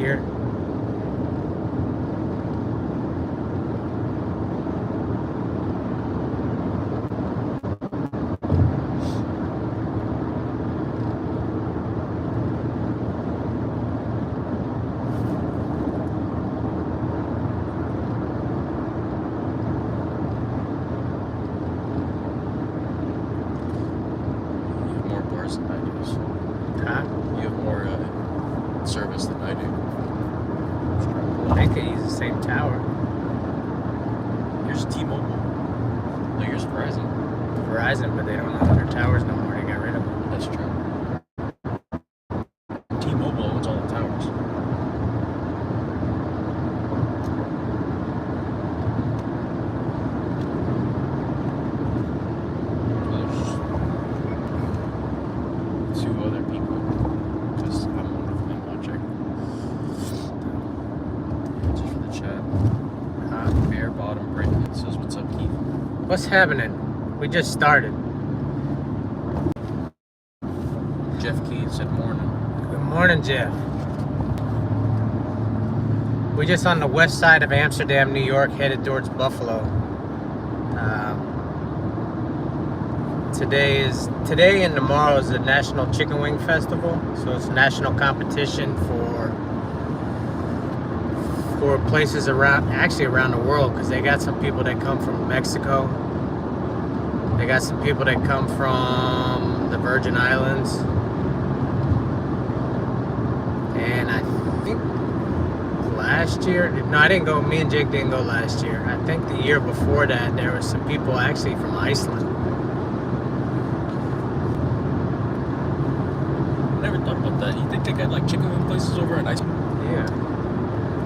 here. Service than I do. They could use the same tower. Here's T-Mobile. No, you're surprising. Verizon, but they don't own their towers no more. They got rid of them. That's true. T-Mobile owns all the towers. There's two other people. Because I'm one of them watching. Just for the chat. Bare Bottom Britain says, "What's up, Keith?" What's happening? We just started. Jeff Keith said, "Morning." Good morning, Jeff. We're just on the west side of Amsterdam, New York, headed towards Buffalo. Today and tomorrow is the National Chicken Wing Festival, so it's a national competition for places around the world, because they got some people that come from Mexico. They got some people that come from the Virgin Islands, and I think last year, no, I didn't go. Me and Jake didn't go last year. I think the year before that, there was some people actually from Iceland. Never thought about that. You think they got like chicken wing places over in Iceland? Yeah.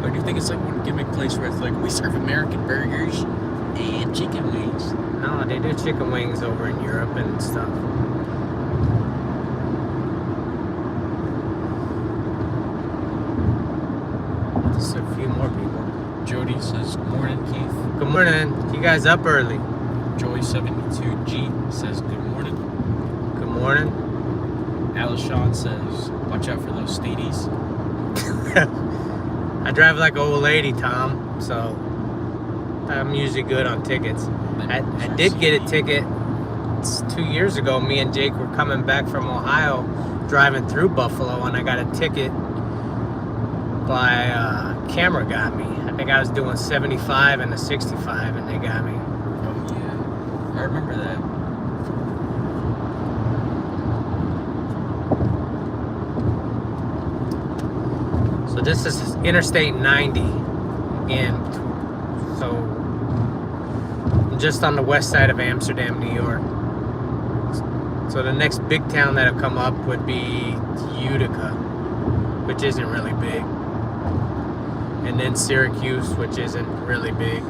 Or do you think it's like one gimmick place where it's like, we serve American burgers and chicken wings? No, they do chicken wings over in Europe and stuff. Just a few more people. Jody says, "Good morning, Keith." Good morning. You guys up early? Joy72G says, "Good morning." Good morning. Alishon says, "Watch out for those stadies." I drive like an old lady, Tom, so I'm usually good on tickets. I did get a ticket 2 years ago. Me and Jake were coming back from Ohio, driving through Buffalo, and I got a ticket by camera got me. I think I was doing 75 and a 65, and they got me. Oh yeah, I remember that. So this is Interstate 90 again. So I'm just on the west side of Amsterdam, New York. So the next big town that'll come up would be Utica, which isn't really big. And then Syracuse, which isn't really big.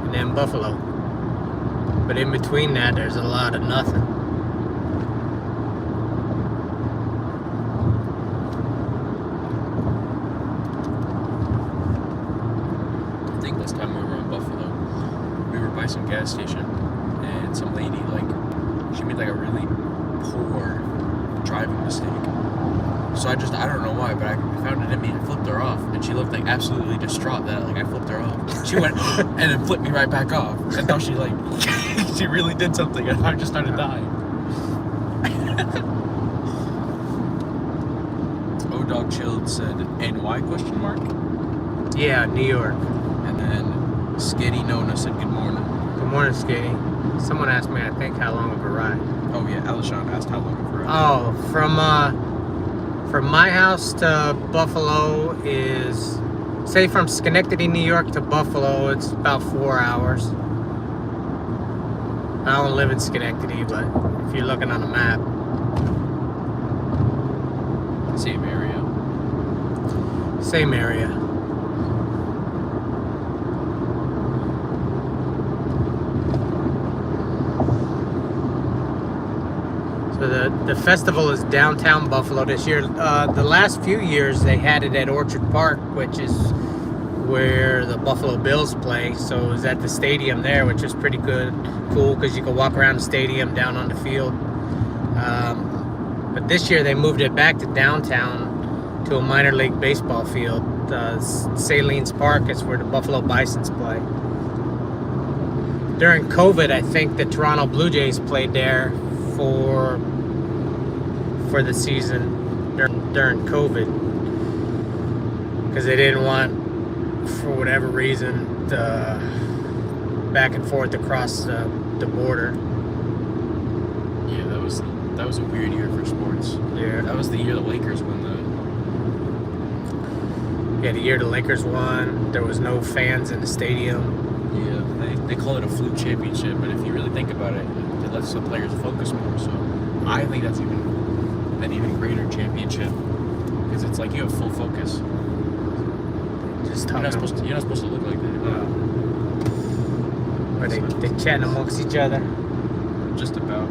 And then Buffalo. But in between that, there's a lot of nothing. Some gas station, and some lady, like, she made like a really poor driving mistake. So I don't know why, but I found it in me. I flipped her off, and she looked like absolutely distraught that like I flipped her off. She went and then flipped me right back off. I thought she like she really did something, and I just started dying. O-Dog Chilled said, "NY question mark?" Yeah, New York. And then Skitty Nona said, "Good morning." Good morning, Skitty. Someone asked me, I think, how long of a ride. Oh yeah, Alishon asked how long of a ride. Oh, from my house to Buffalo is, say from Schenectady, New York to Buffalo, it's about 4 hours. I don't live in Schenectady, but if you're looking on the map. Same area. Same area. So the festival is downtown Buffalo this year. The last few years they had it at Orchard Park, which is where the Buffalo Bills play. So it was at the stadium there, which is pretty cool because you can walk around the stadium down on the field. But this year they moved it back to downtown to a minor league baseball field. Salines Park is where the Buffalo Bisons play. During COVID, I think the Toronto Blue Jays played there for the season during COVID, because they didn't want, for whatever reason, the back and forth across the border. Yeah, that was a weird year for sports. Yeah, that was the year the Lakers won the year the Lakers won. There was no fans in the stadium. Yeah, they call it a fluke championship, but if you really think about it, it lets the players focus more. So I think that's an even greater championship, because it's like you have full focus. You're not supposed to look like that. Are they chatting amongst each other? Just about.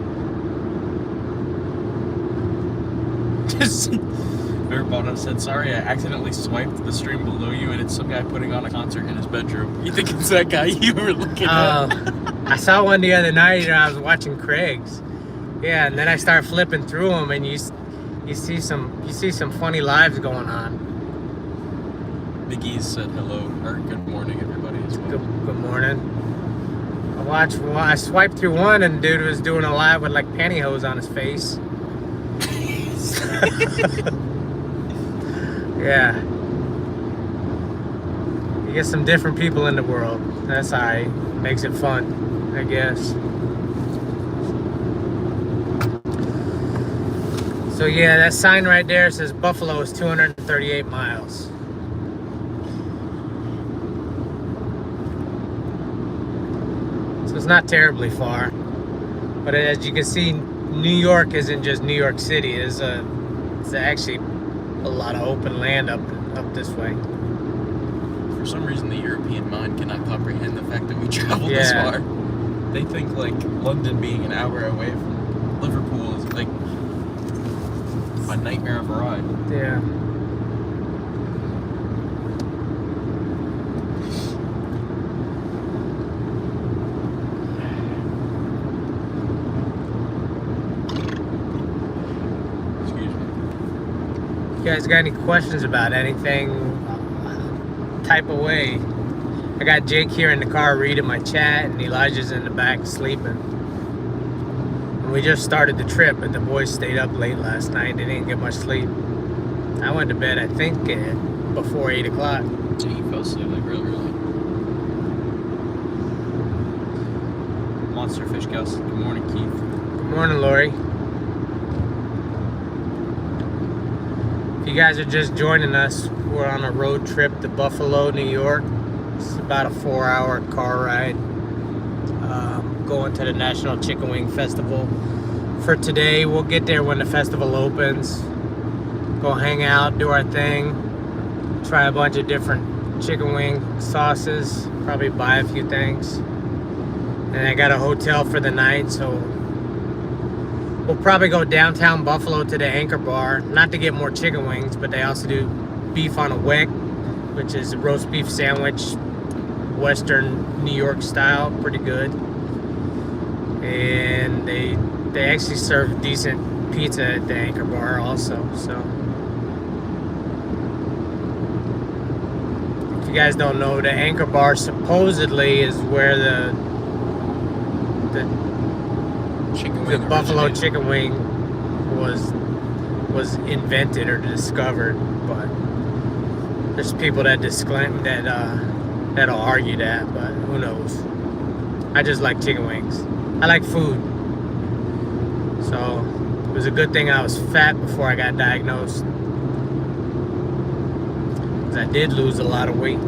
Everybody said, "Sorry, I accidentally swiped the stream below you, and it's some guy putting on a concert in his bedroom." You think it's that guy you were looking at? I saw one the other night, and I was watching Craig's. Yeah, and then I start flipping through them, and you see some funny lives going on. McGee's said hello, or good morning, everybody, as well. Good morning. I swiped through one, and the dude was doing a live with like pantyhose on his face. Yeah. You get some different people in the world. That's how it makes it fun, I guess. So yeah, that sign right there says Buffalo is 238 miles. So it's not terribly far. But as you can see, New York isn't just New York City. It's actually a lot of open land up this way. For some reason, the European mind cannot comprehend the fact that we traveled this far. They think like London being an hour away from Liverpool is like a nightmare of a ride. Yeah. You guys got any questions about anything, type away. I got Jake here in the car reading my chat, and Elijah's in the back sleeping. And we just started the trip, but the boys stayed up late last night. They didn't get much sleep. I went to bed, I think, before 8 o'clock. So you fell asleep like real early. Monster Fish Gus. Good morning, Keith. Good morning, Lori. If you guys are just joining us, we're on a road trip to Buffalo, New York. It's about a 4-hour car ride. Going to the National Chicken Wing Festival for today. We'll get there when the festival opens. Go hang out, do our thing, try a bunch of different chicken wing sauces, probably buy a few things. And I got a hotel for the night, so we'll probably go downtown Buffalo to the Anchor Bar, not to get more chicken wings, but they also do beef on a wick, which is a roast beef sandwich, Western New York style, pretty good. And they actually serve decent pizza at the Anchor Bar also. So if you guys don't know, the Anchor Bar supposedly is where the Buffalo chicken wing was invented or discovered, but there's people that disclaim that'll argue that, but who knows. I just like chicken wings. I like food. So it was a good thing I was fat before I got diagnosed, because I did lose a lot of weight.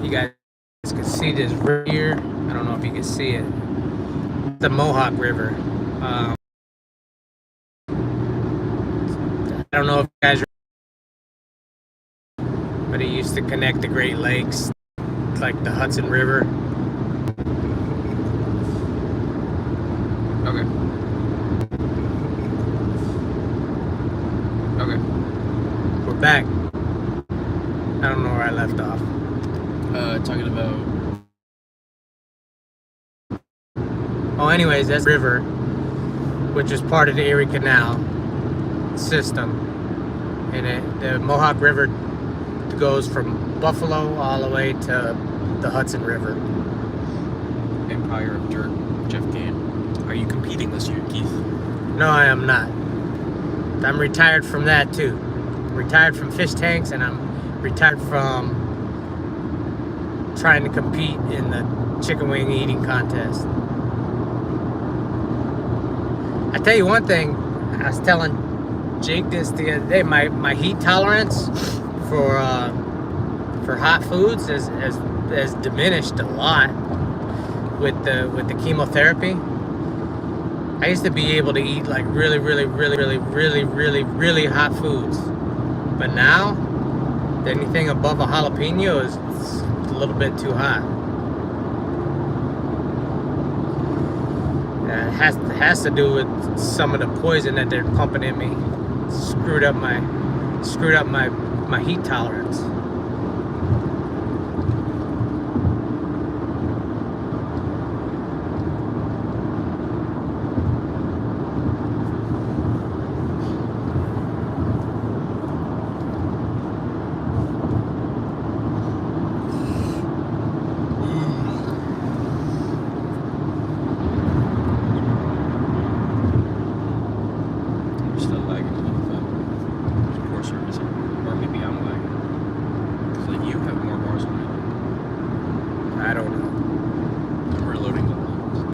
You guys can see this river here. I don't know if you can see it. It's the Mohawk River. I don't know if you guys remember, but it used to connect the Great Lakes, like the Hudson River. back. I don't know where I left off. Talking about. Oh, anyways, that's river, which is part of the Erie Canal system, and the Mohawk River goes from Buffalo all the way to the Hudson River. Empire of Dirt, Jeff Gane. Are you competing this year, Keith? No, I am not. I'm retired from that too. Retired from fish tanks, and I'm retired from trying to compete in the chicken wing eating contest. I tell you one thing, I was telling Jake this the other day, my heat tolerance for hot foods has diminished a lot with the chemotherapy. I used to be able to eat like really hot foods, but now anything above a jalapeno is a little bit too hot. It has to do with some of the poison that they're pumping in me. Screwed up my heat tolerance.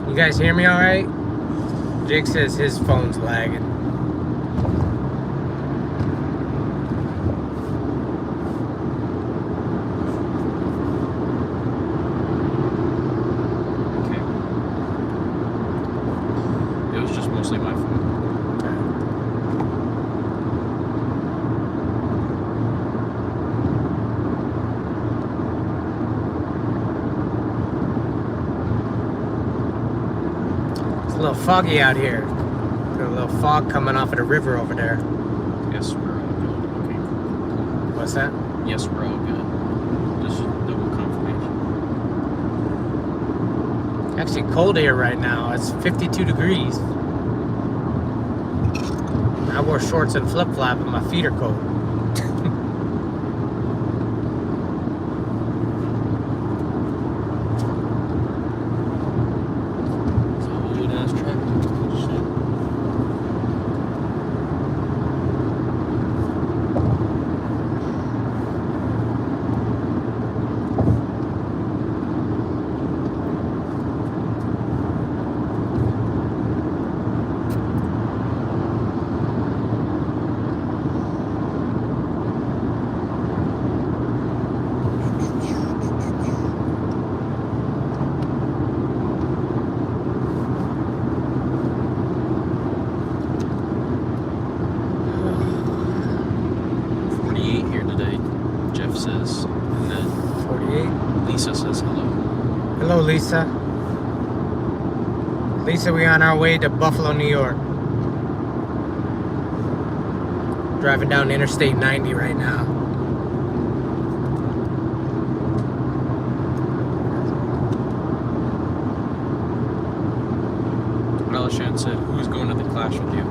You guys hear me all right? Jake says his phone's lagging. Okay. It was just mostly my phone. It's a little foggy out here. Got a little fog coming off of the river over there. Yes, we're all good. Okay. What's that? Yes, we're all good. Just double confirmation. Actually cold here right now. It's 52 degrees. I wore shorts and flip-flop and my feet are cold. Says, and then 48. Lisa says hello. Hello, Lisa. Lisa, we on our way to Buffalo, New York. Driving down Interstate 90 right now. Melishan said, who's going to the Clash with you?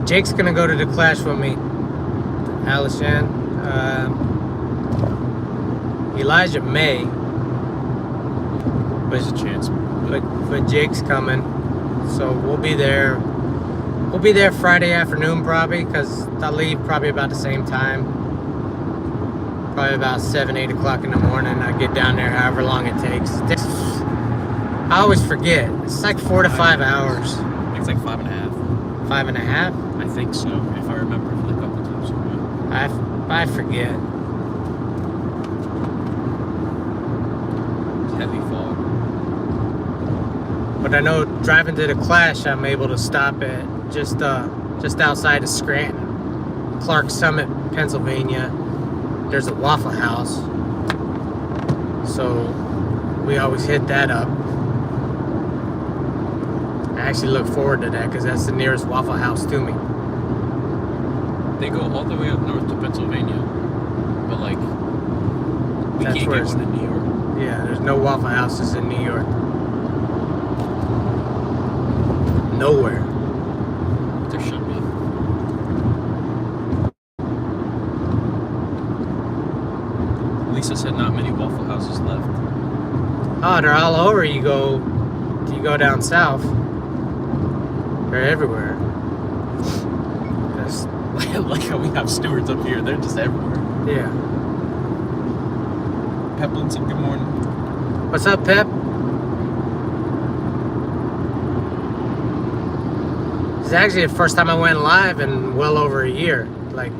Jake's gonna go to the Clash with me. Alishan. Elijah may, There's a chance. but Jake's coming, so we'll be there. We'll be there Friday afternoon probably, because I'll leave probably about the same time. Probably about 7, 8 o'clock in the morning. I get down there however long it takes. I always forget. It's like 4 to 5 hours. It's like 5.5. 5.5? I think so, if I remember from the couple times we went. I forget. Heavy fog. But I know driving to the Clash, I'm able to stop at just outside of Scranton, Clark Summit, Pennsylvania. There's a Waffle House, so we always hit that up. I actually look forward to that because that's the nearest Waffle House to me. They go all the way up north to Pennsylvania, but like we That's can't where get one in New York. Yeah, there's no Waffle Houses in New York. Nowhere. There should be. Lisa said not many Waffle Houses left. Oh, they're all over. You go down south. They're everywhere. There's, Like how we have stewards up here, they're just everywhere. yeah. Peplin said good morning. What's up, Pep? It's actually the first time I went live in well over a year. Like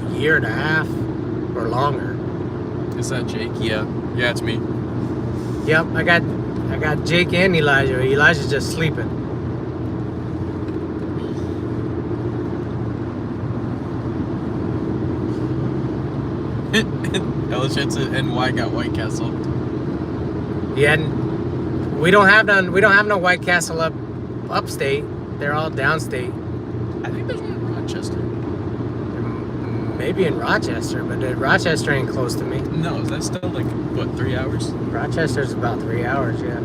a year and a half or longer. Is that Jake? Yeah. Yeah, it's me. Yep, I got Jake and Elijah. Elijah's just sleeping. Elishette said NY got White Castle. Yeah, and we don't have no White Castle upstate. They're all downstate. I think there's one in Rochester. Maybe in Rochester, but Rochester ain't close to me. No, is that still like, what, 3 hours? Rochester's about 3 hours, yeah.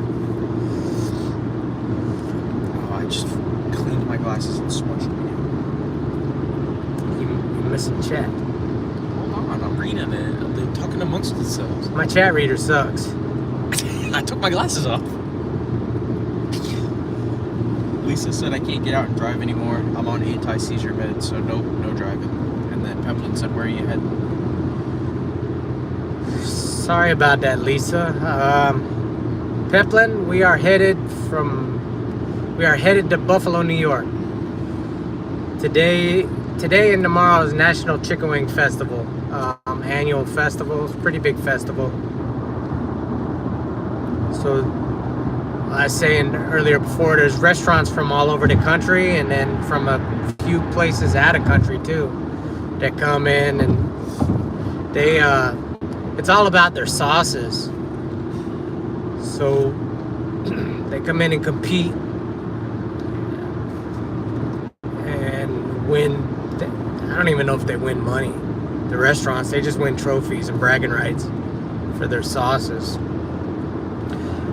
Oh, I just cleaned my glasses and smudged them again. You're missing chat. Hold on, I'm reading it. They're talking amongst themselves. My chat reader sucks. I took my glasses off. Lisa said I can't get out and drive anymore. I'm on anti-seizure meds, so no driving. And then Peplin said, where are you heading? Sorry about that, Lisa. Peplin, we are headed to Buffalo, New York. Today and tomorrow is National Chicken Wing Festival, annual festival. It's a pretty big festival. So I was saying earlier before, there's restaurants from all over the country, and then from a few places out of country too, that come in, and they it's all about their sauces. So they come in and compete and win. I don't even know if they win money. The restaurants, they just win trophies and bragging rights for their sauces.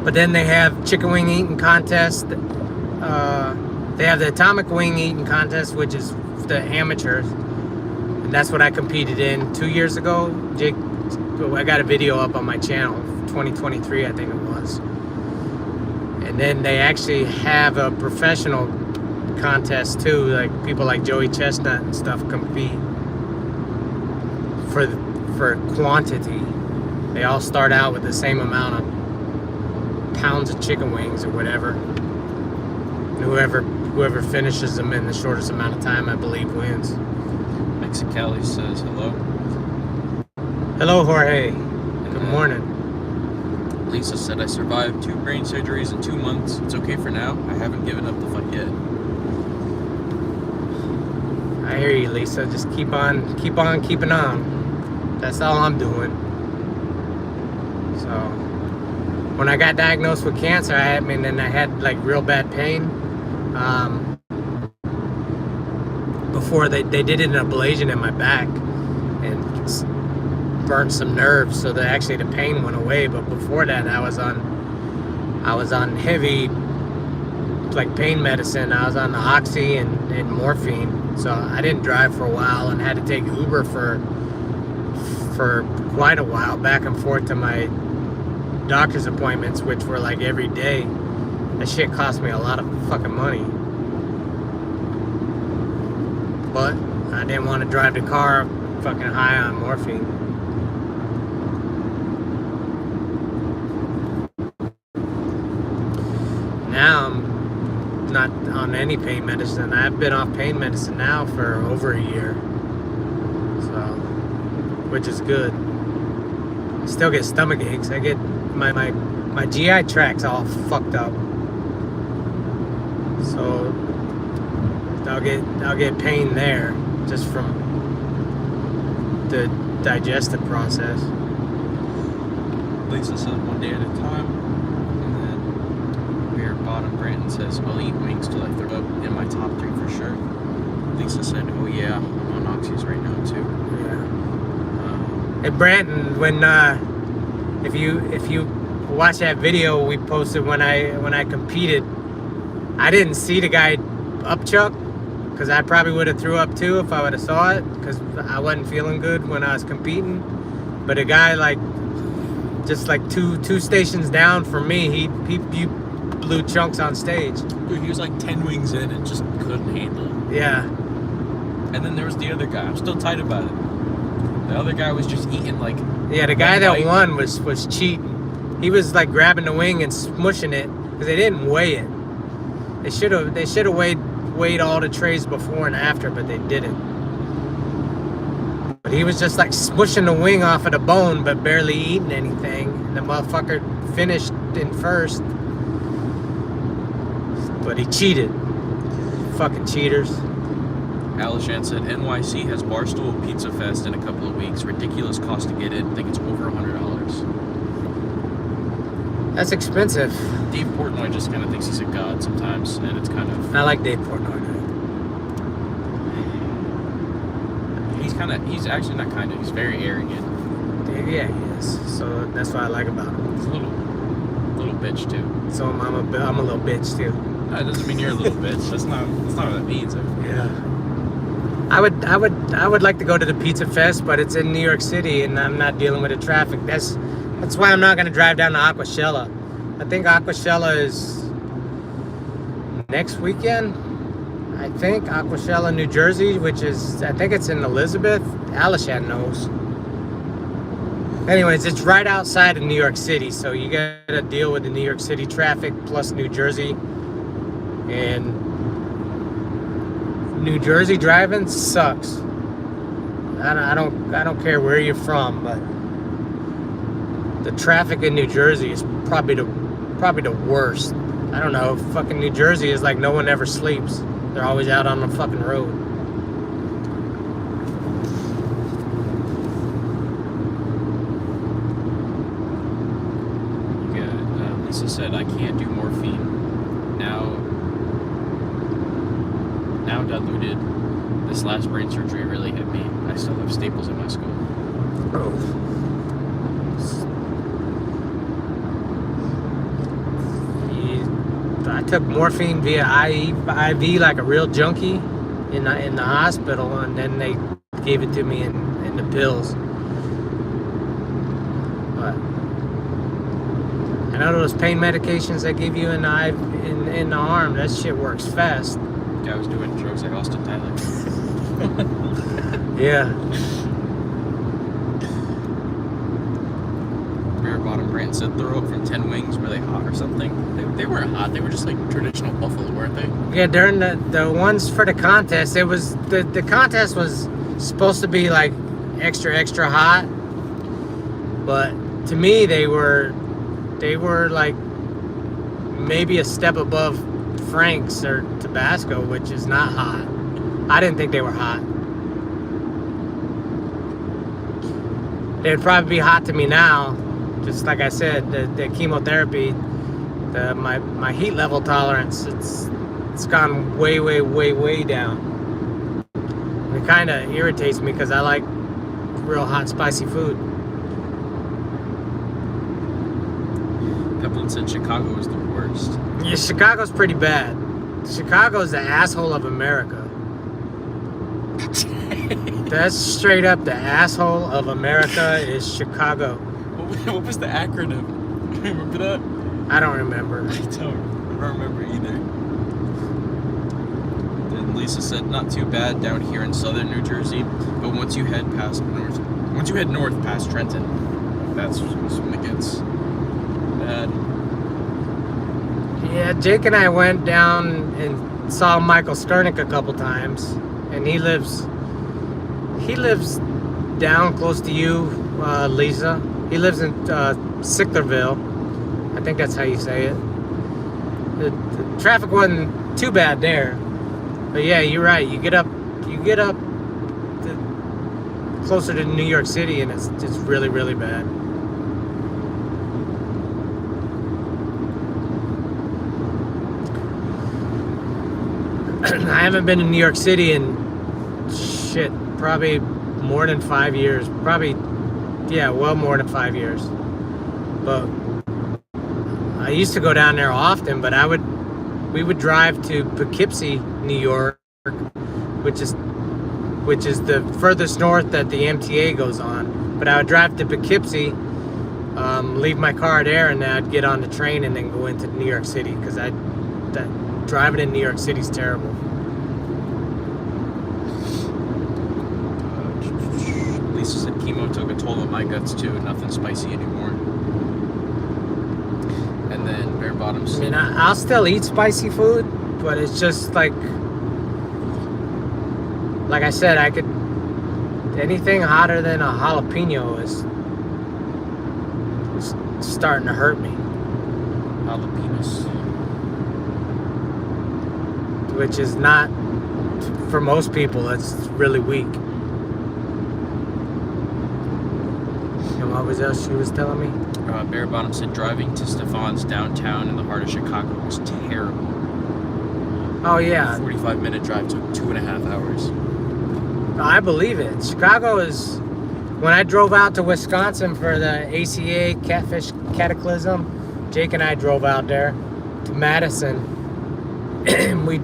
But then they have chicken wing eating contest. They have the atomic wing eating contest, which is the amateurs. And that's what I competed in 2 years ago. Jake, I got a video up on my channel, 2023, I think it was. And then they actually have a professional contest too, like people like Joey Chestnut and stuff compete for quantity. They all start out with the same amount of pounds of chicken wings or whatever. And whoever finishes them in the shortest amount of time, I believe, wins. Mexicali says hello. Hello, Jorge. Good morning. Lisa said I survived 2 brain surgeries in 2 months. It's okay for now. I haven't given up the fight yet. I hear you, Lisa. Just keep on keeping on. That's all I'm doing. So when I got diagnosed with cancer, I had like real bad pain. Before they did an ablation in my back and burnt some nerves, so that actually the pain went away. But before that, I was on heavy like pain medicine. I was on the oxy and morphine. So I didn't drive for a while and had to take Uber for quite a while, back and forth to my doctor's appointments, which were like every day. That shit cost me a lot of fucking money. But I didn't want to drive the car fucking high on morphine. Now I'm not on any pain medicine. I've been off pain medicine now for over a year. So, which is good. I still get stomach aches. I get my GI tract's all fucked up. So I'll get pain there just from the digestive process. Lisa says 1 day at a time. And then Beer Bottom Brandon says, I'll eat wings till I throw up, in my top 3 for sure. Lisa said, "Oh yeah, I'm on oxys right now too." Yeah. Hey Brandon, when if you watch that video we posted when I competed, I didn't see the guy up chuck, because I probably would have threw up too if I would have saw it, because I wasn't feeling good when I was competing. But a guy like just like two stations down from me, he blew chunks on stage. Dude, he was like 10 wings in and just couldn't handle it. Yeah. And then there was the other guy. I'm still tight about it. The other guy was just eating like. Yeah, the guy that won was cheating. He was like grabbing the wing and smushing it because they didn't weigh it. They should have weighed all the trays before and after, but they didn't. But he was just like smushing the wing off of the bone, but barely eating anything. And the motherfucker finished in first, but he cheated. Fucking cheaters. Alishan said NYC has Barstool Pizza Fest in a couple of weeks. Ridiculous cost to get in. I think it's over $100. That's expensive. Dave Portnoy just kind of thinks he's a god sometimes, and it's kind of. I like Dave Portnoy. He's actually not kind of. He's very arrogant. Yeah, he is. So that's what I like about him. He's a little bitch too. So I'm a little bitch too. That doesn't mean you're a little bitch. That's not what that means. Yeah. I would like to go to the Pizza Fest, but it's in New York City, and I'm not dealing with the traffic. That's why I'm not gonna drive down to Aquashella. I think Aquashella is next weekend. I think Aquashella, New Jersey, which is, I think it's in Elizabeth. Alishan knows. Anyways, it's right outside of New York City, so you gotta deal with the New York City traffic plus New Jersey. And New Jersey driving sucks. I don't care where you're from, but the traffic in New Jersey is probably the worst. I don't know. Fucking New Jersey is like no one ever sleeps. They're always out on the fucking road. Yeah, Lisa said I can't do morphine. Now diluted. This last brain surgery really hit me. I still have staples in my skull. Oh. I took morphine via IV like a real junkie in the hospital, and then they gave it to me in the pills. But I know those pain medications they give you in the arm, that shit works fast. I was doing drugs like Austin Tyler. Yeah. Rear bottom Brant said throw up from 10 wings. Were they hot or something? They weren't hot. They were just like traditional buffalo, weren't they? Yeah, during the ones for the contest, it was the contest was supposed to be like extra hot, but to me they were like maybe a step above Frank's or Tabasco, which is not hot. I didn't think they were hot. They'd probably be hot to me now. Just like I said, the chemotherapy, my heat level tolerance, it's gone way down. And it kind of irritates me because I like real hot, spicy food. Pepplin said Chicago was the worst. Yeah, Chicago's pretty bad. Chicago's the asshole of America. That's straight up the asshole of America is Chicago. What was the acronym? Do you remember that? I don't remember. I don't remember either. Then Lisa said not too bad down here in southern New Jersey, but once you head north past Trenton, that's when it gets bad. Yeah, Jake and I went down and saw Michael Sternick a couple times, and he lives down close to you, Lisa. He lives in Sicklerville. I think that's how you say it. The traffic wasn't too bad there, but yeah, you're right. You get up closer to New York City, and it's really bad. I haven't been to New York City in shit, probably more than 5 years. Probably, yeah, well more than 5 years. But I used to go down there often, but we would drive to Poughkeepsie, New York, which is the furthest north that the MTA goes on. But I would drive to Poughkeepsie, leave my car there, and then I'd get on the train and then go into New York City, because driving in New York City is terrible. Lisa said chemo took a toll on my guts too. Nothing spicy anymore. And then Bare Bottoms. I mean, I'll still eat spicy food, but it's just like I said, anything hotter than a jalapeno is starting to hurt me. Jalapenos. Which is not, for most people, it's really weak. And what was else she was telling me? Bare Bottom said driving to Stefan's downtown in the heart of Chicago was terrible. Oh yeah. 45-minute drive took 2.5 hours. I believe it. Chicago is, when I drove out to Wisconsin for the ACA Catfish Cataclysm, Jake and I drove out there to Madison. we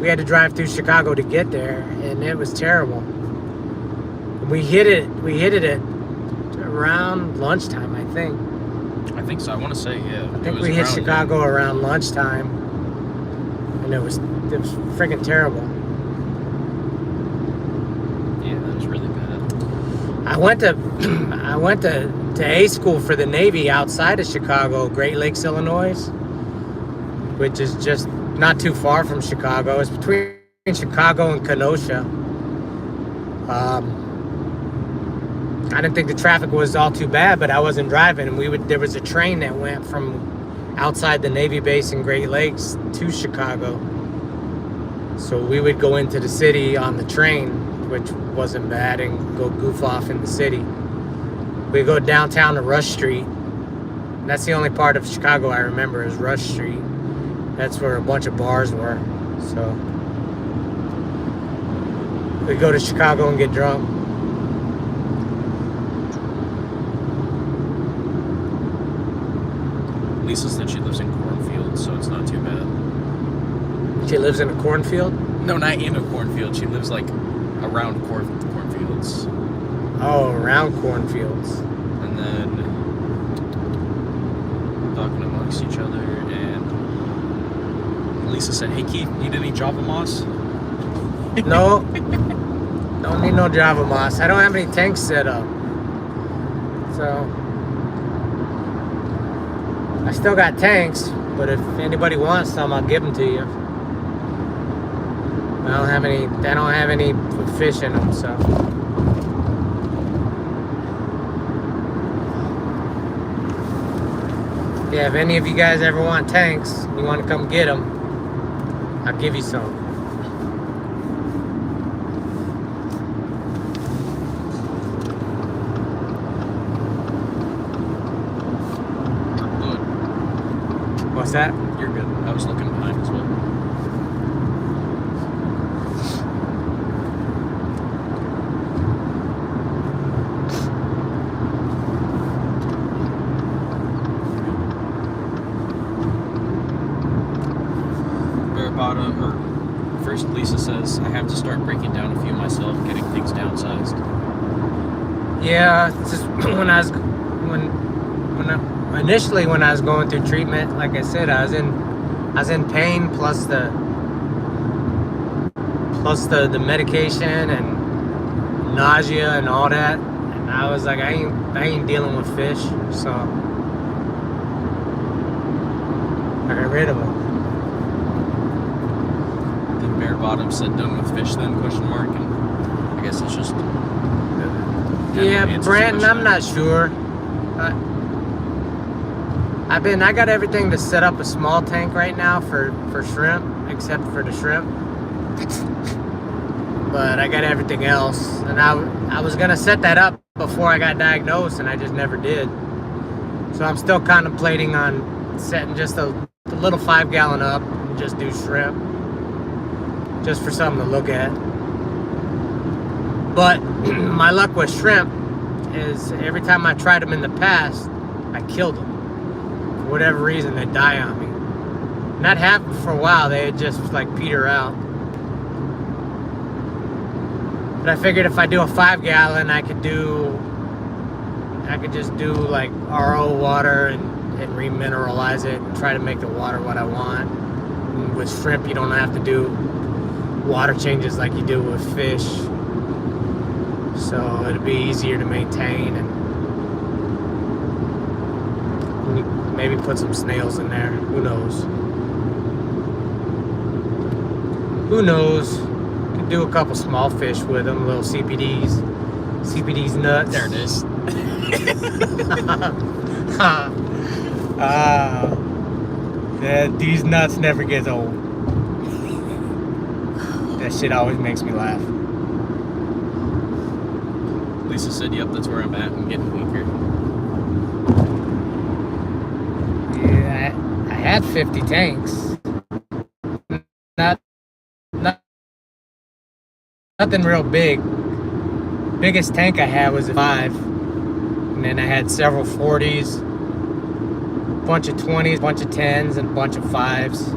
had to drive through Chicago to get there, and it was terrible. We hit it at around lunchtime, I think. I think so. I want to say, yeah. I think we hit Chicago around lunchtime, and it was freaking terrible. Yeah, that was really bad. I went to A school for the Navy outside of Chicago, Great Lakes, Illinois, which is just not too far from Chicago. It's between Chicago and Kenosha. I didn't think the traffic was all too bad, but I wasn't driving. And there was a train that went from outside the Navy base in Great Lakes to Chicago. So we would go into the city on the train, which wasn't bad, and go goof off in the city. We go downtown to Rush Street. That's the only part of Chicago I remember is Rush Street. That's where a bunch of bars were. So we go to Chicago and get drunk. Lisa said she lives in cornfields, so it's not too bad. She lives in a cornfield? No, not in a cornfield. She lives like around cornfields. Oh, around cornfields. And then talking amongst each other, and Lisa said, "Hey Keith, need any Java moss?" No, don't need no Java moss. I don't have any tanks set up, so I still got tanks. But if anybody wants some, I'll give them to you. I don't have any. They don't have any fish in them, so. Yeah, if any of you guys ever want tanks, you want to come get them, I'll give you some. Good. What's that? You're good. I was looking behind as well. First, Lisa says, I have to start breaking down a few myself, getting things downsized. Yeah, it's just initially when I was going through treatment, like I said, I was in pain plus the medication and nausea and all that, and I was like, I ain't dealing with fish, so I got rid of them. Bare Bottom said done with fish then, question mark, and I guess it's just yeah, Brandon, I'm not sure. I got everything to set up a small tank right now for shrimp, except for the shrimp. But I got everything else, and I was gonna set that up before I got diagnosed, and I just never did. So I'm still contemplating on setting just a little 5-gallon up and just do shrimp. Just for something to look at. But my luck with shrimp is every time I tried them in the past, I killed them. For whatever reason, they die on me. And that happened for a while. They would just like peter out. But I figured if I do a 5-gallon, I could just do like RO water and remineralize it and try to make the water what I want. And with shrimp, you don't have to do water changes like you do with fish. So it'd be easier to maintain, and maybe put some snails in there. Who knows? Who knows? Could do a couple small fish with them, little CPDs. CPD's nuts. There it is. Yeah, these nuts never get old. That shit always makes me laugh. Lisa said, yep, that's where I'm at. I'm getting weaker. Yeah, I had 50 tanks. Nothing real big. Biggest tank I had was a 5. And then I had several 40s, a bunch of 20s, a bunch of 10s, and a bunch of 5s.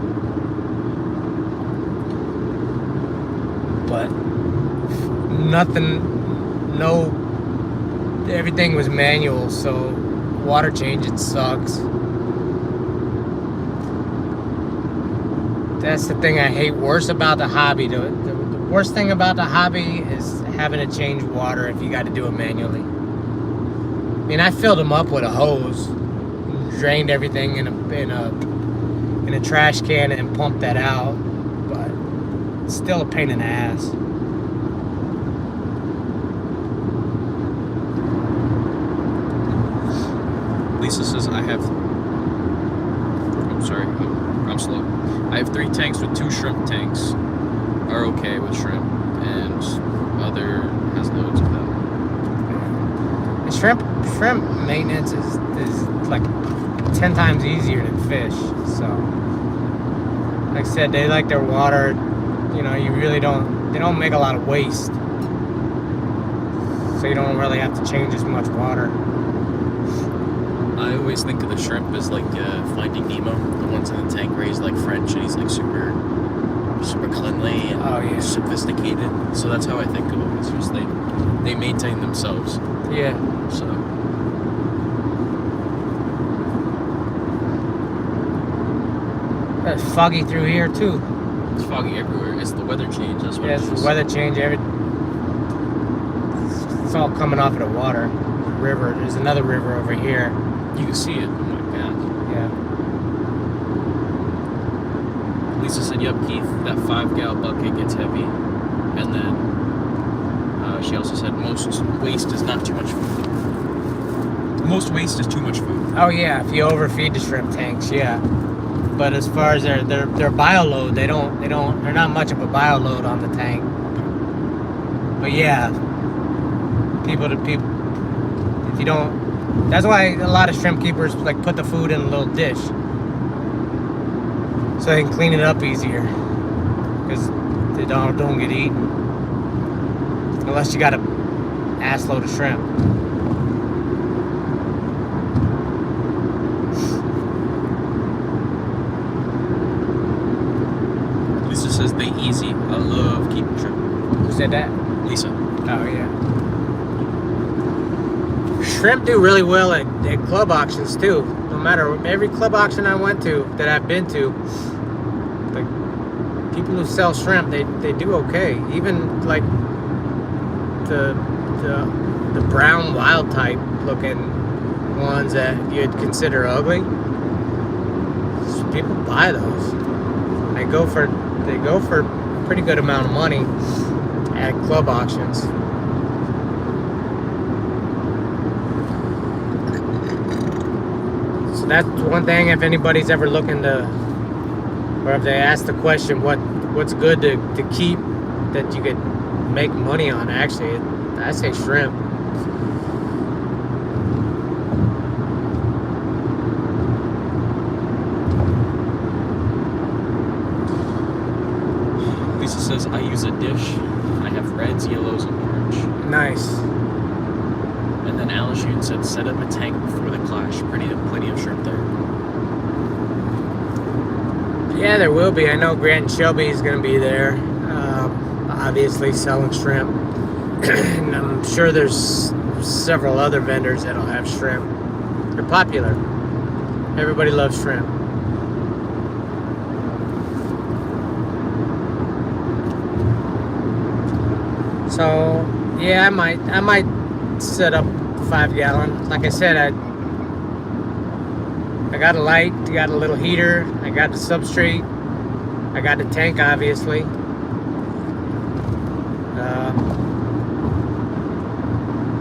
But nothing, everything was manual, so water changing sucks. That's the thing I hate worse about the hobby. The worst thing about the hobby is having to change water if you got to do it manually. I mean, I filled them up with a hose, drained everything in a trash can and pumped that out, but it's still a pain in the ass. Lisa says, I'm slow. I have 3 tanks with 2 shrimp tanks. Are okay with shrimp, and other has loads of them. And shrimp maintenance is like 10 times easier than fish. So, like I said, they like their water. You know, they don't make a lot of waste. So you don't really have to change as much water. I always think of the shrimp as like Finding Nemo. The ones in the tank raised like French, and he's like super cleanly and sophisticated. So that's how I think of them. It's just they maintain themselves. Yeah. So. It's foggy through here too. It's foggy everywhere. It's the weather change. That's what Yeah, it it's is. the weather change. It's all coming off of the water. River. There's another river over here. You can see it. Oh my god. Yeah. Lisa said, yep, Keith, that 5-gallon bucket gets heavy. And then she also said most waste is not too much food. Most waste is too much food. Oh yeah, if you overfeed the shrimp tanks, yeah. But as far as their bio load, they're not much of a bio load on the tank. But yeah, people, if you don't, that's why a lot of shrimp keepers like put the food in a little dish so they can clean it up easier, because they don't get eaten unless you got a ass load of shrimp. Lisa says they easy. I love keeping shrimp. Who said that? Lisa. Oh yeah. Shrimp do really well at club auctions too. No matter, every club auction I went to, that I've been to, like, people who sell shrimp, they do okay. Even like the brown wild type looking ones that you'd consider ugly, people buy those. They go for a pretty good amount of money at club auctions. So that's one thing, if anybody's ever looking to, or if they ask the question, what's good to keep that you could make money on, actually, I say shrimp. Lisa says, I use a dish. I have reds, yellows, and orange. Nice. And then Alishun said, set up a tank before the clash. Plenty of shrimp there. Yeah, there will be. I know Grant and Shelby is going to be there. Obviously selling shrimp. And I'm sure there's several other vendors that'll have shrimp. They're popular. Everybody loves shrimp. So yeah, I might set up 5-gallon. Like I said, I got a light, got a little heater, I got the substrate, I got the tank, obviously.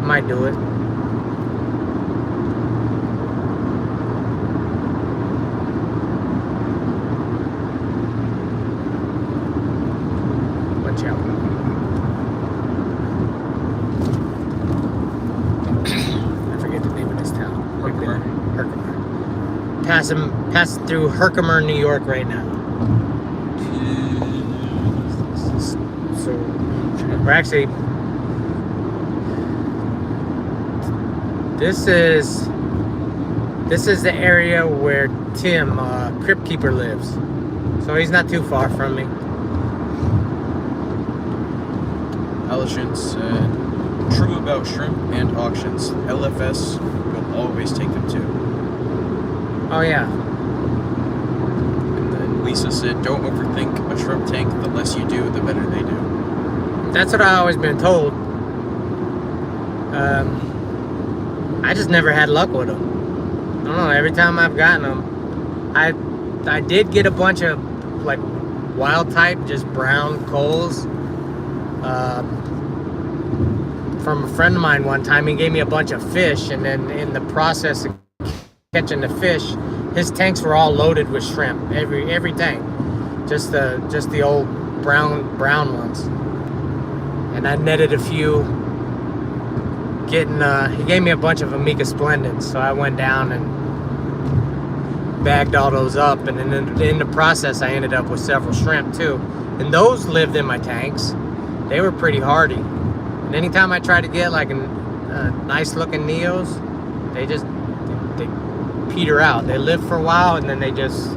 Might do it. Watch out. I forget the name of this town. Herkimer. Passing through Herkimer, New York right now. So we're actually, this is the area where Tim, Crypt Keeper, lives. So he's not too far from me. Alishun said, true about shrimp and auctions. LFS will always take them too. Oh yeah. And then Lisa said, don't overthink a shrimp tank. The less you do, the better they do. That's what I've always been told. I just never had luck with them. I don't know, every time I've gotten them, I did get a bunch of like wild type, just brown coals, from a friend of mine one time. He gave me a bunch of fish, and then in the process of catching the fish, his tanks were all loaded with shrimp. Every tank, just the old brown ones. And I netted a few. He gave me a bunch of Amica Splendids, so I went down and bagged all those up, and then in the process I ended up with several shrimp too, and those lived in my tanks. They were pretty hardy, and anytime I tried to get like a nice looking Neos, they peter out. They live for a while and then they just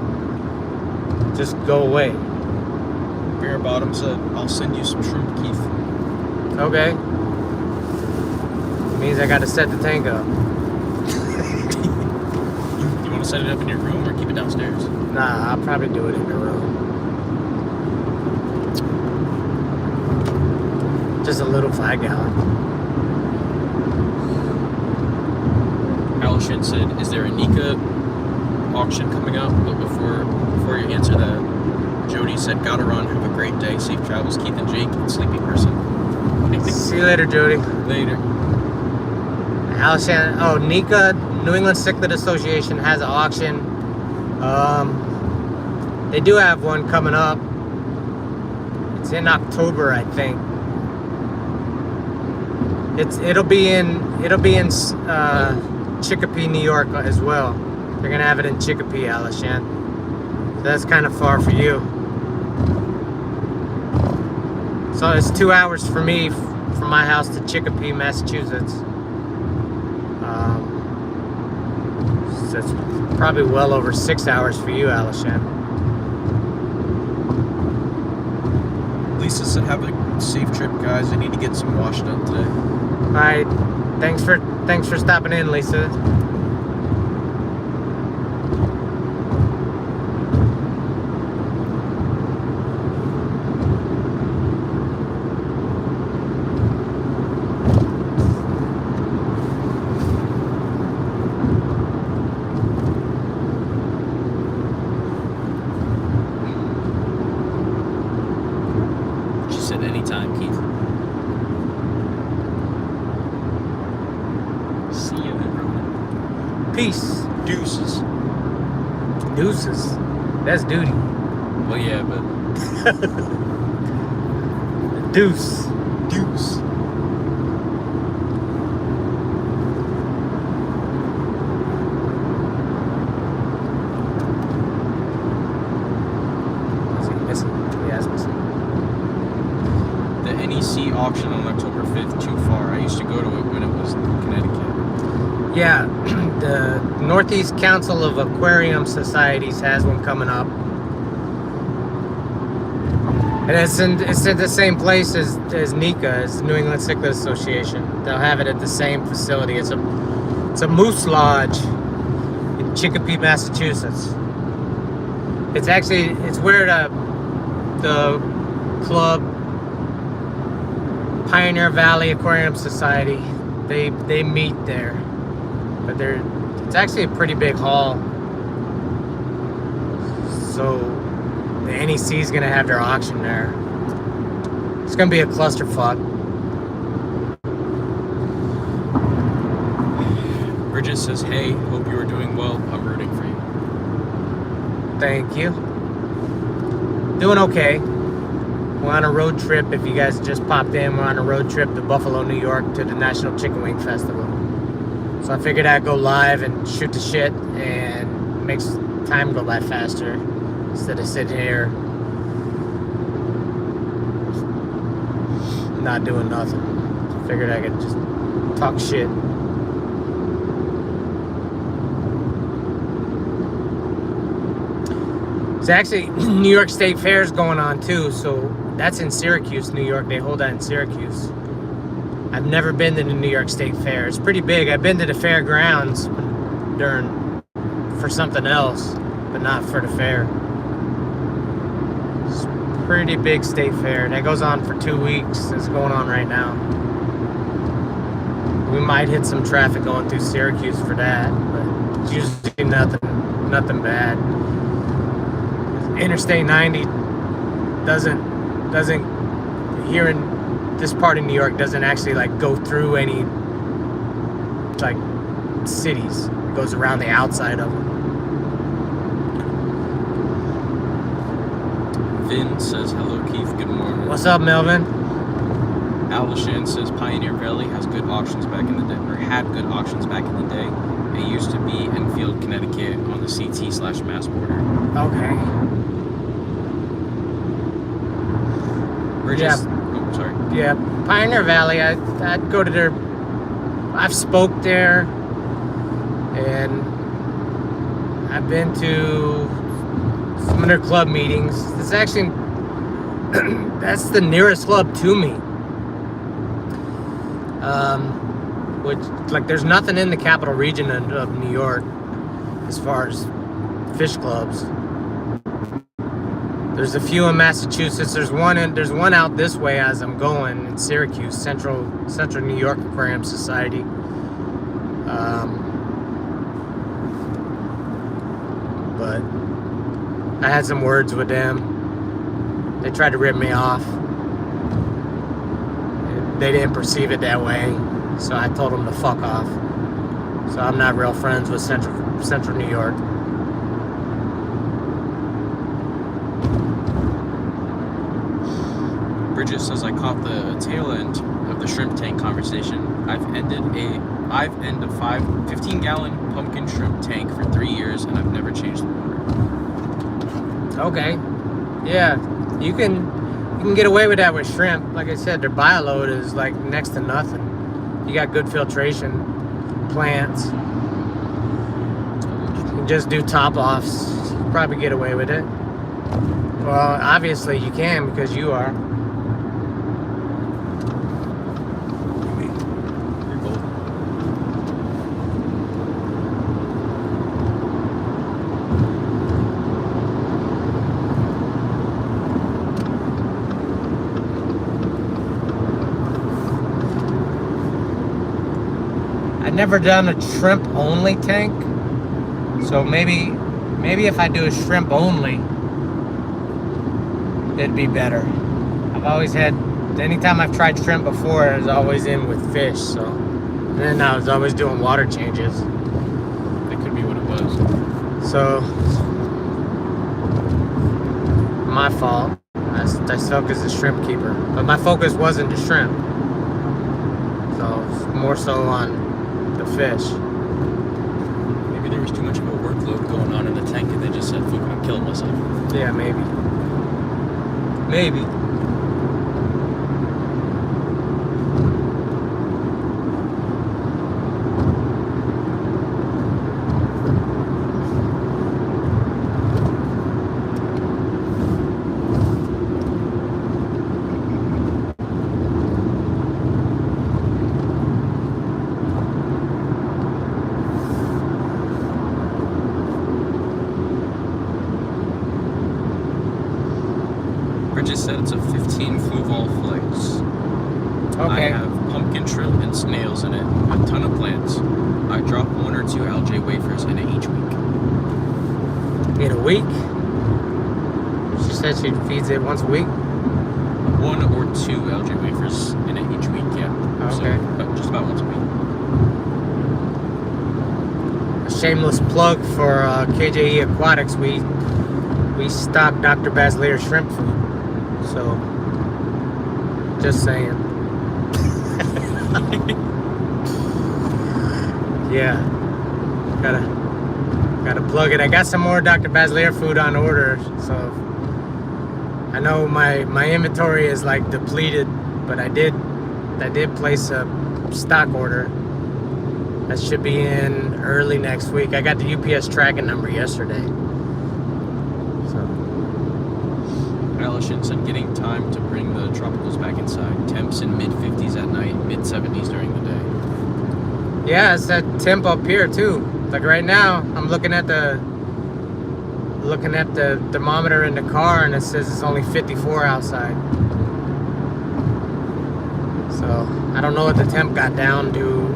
go away. Bear Bottom said, I'll send you some shrimp, Keith. Okay. Means I got to set the tank up. You want to set it up in your room or keep it downstairs? Nah, I'll probably do it in the room. Just a little 5-gallon. Alishun said, is there a Nika auction coming up? But before you answer that, Jody said, gotta run, have a great day, safe travels, Keith and Jake, and sleepy person. See you later, Jody. Later. Nika, New England Cichlid Association has an auction. They do have one coming up. It's in October, I think. It'll be in Chicopee, New York as well. They're gonna have it in Chicopee, Alishan. So that's kind of far for you. So it's 2 hours for me from my house to Chicopee, Massachusetts. So it's probably well over 6 hours for you, Alishan. Lisa said, have a safe trip, guys. I need to get some wash done today. All right, thanks for stopping in, Lisa. She said, anytime, Keith. See you then, bro. Peace. Deuces. Deuces. That's duty. Well, yeah, but Deuce. deuce. Is he missing? Yeah, he's missing. NEC auction on October 5th too far. I used to go to it when it was in Connecticut. Yeah, the Northeast Council of Aquarium Societies has one coming up. And it's in the same place as NECA, as New England Cichlid Association. They'll have it at the same facility. It's a Moose Lodge in Chicopee, Massachusetts. It's where the club Pioneer Valley Aquarium Society, they meet there. But it's actually a pretty big hall. So the NEC is gonna have their auction there. It's gonna be a clusterfuck. Bridget says, hey, hope you are doing well. I'm rooting for you. Thank you. Doing okay. We're on a road trip. If you guys just popped in, we're on a road trip to Buffalo, New York to the National Chicken Wing Festival. So I figured I'd go live and shoot the shit and makes time go by faster instead of sitting here not doing nothing. Figured I could just talk shit. It's actually New York State Fair is going on too, so that's in Syracuse, New York. They hold that in Syracuse. I've never been to the New York State Fair. It's pretty big. I've been to the fairgrounds for something else, but not for the fair. It's a pretty big state fair. That goes on for 2 weeks. It's going on right now. We might hit some traffic going through Syracuse for that, but it's usually nothing bad. Interstate 90 doesn't here in this part of New York doesn't actually like go through any like cities. It goes around the outside of them. Vin says, hello Keith, good morning. What's up, Melvin? Alishan says Pioneer Valley has good auctions back in the day, or had good auctions back in the day. It used to be in Field, Connecticut on the CT/Mass border. Okay. Yeah. Oh, sorry. Yeah, Pioneer Valley. I'd go to their. I've spoke there, and I've been to some of their club meetings. It's actually that's the nearest club to me. Which like there's nothing in the capital region of New York as far as fish clubs. There's a few in Massachusetts. There's one out this way as I'm going in Syracuse, Central New York Aquarium Society. But I had some words with them. They tried to rip me off. They didn't perceive it that way, so I told them to fuck off. So I'm not real friends with Central New York. Bridget says, I caught the tail end of the shrimp tank conversation. I've ended a 15-gallon pumpkin shrimp tank for 3 years, and I've never changed the water. Okay. Yeah, you can get away with that with shrimp. Like I said, their bioload is like next to nothing. You got good filtration plants. You can just do top-offs. You can probably get away with it. Well, obviously you can because you are. Never done a shrimp only tank, so maybe if I do a shrimp only it'd be better. I've always had, anytime I've tried shrimp before, I was always in with fish, so and then I was always doing water changes. That could be what it was. So my fault. I suck as a shrimp keeper, but my focus wasn't the shrimp, so it's more so on the fish. Maybe there was too much of a workload going on in the tank and they just said, fuck it, I'm killing myself. Yeah, maybe. Bridget said it's a 15 flu vol flights. I Okay. have pumpkin shrimp and snails in it, a ton of plants. I drop 1 or 2 algae wafers in it each week. In a week? She said she feeds it once a week? 1 or 2 algae wafers in it each week, yeah. Okay. So, just about once a week. A shameless plug for KJE Aquatics. We stock Dr. Basilier's shrimp food. So, just saying. Yeah. Gotta plug it. I got some more Dr. Basilier food on order, so I know my inventory is like depleted, but I did place a stock order that should be in early next week. I got the UPS tracking number yesterday. So Allison said getting time to bring the tropicals back inside. Temps in mid-50s at night, mid-70s during the day. yeah, it's that temp up here too. Like right now, I'm looking at the thermometer in the car, and it says it's only 54 outside. So I don't know what the temp got down to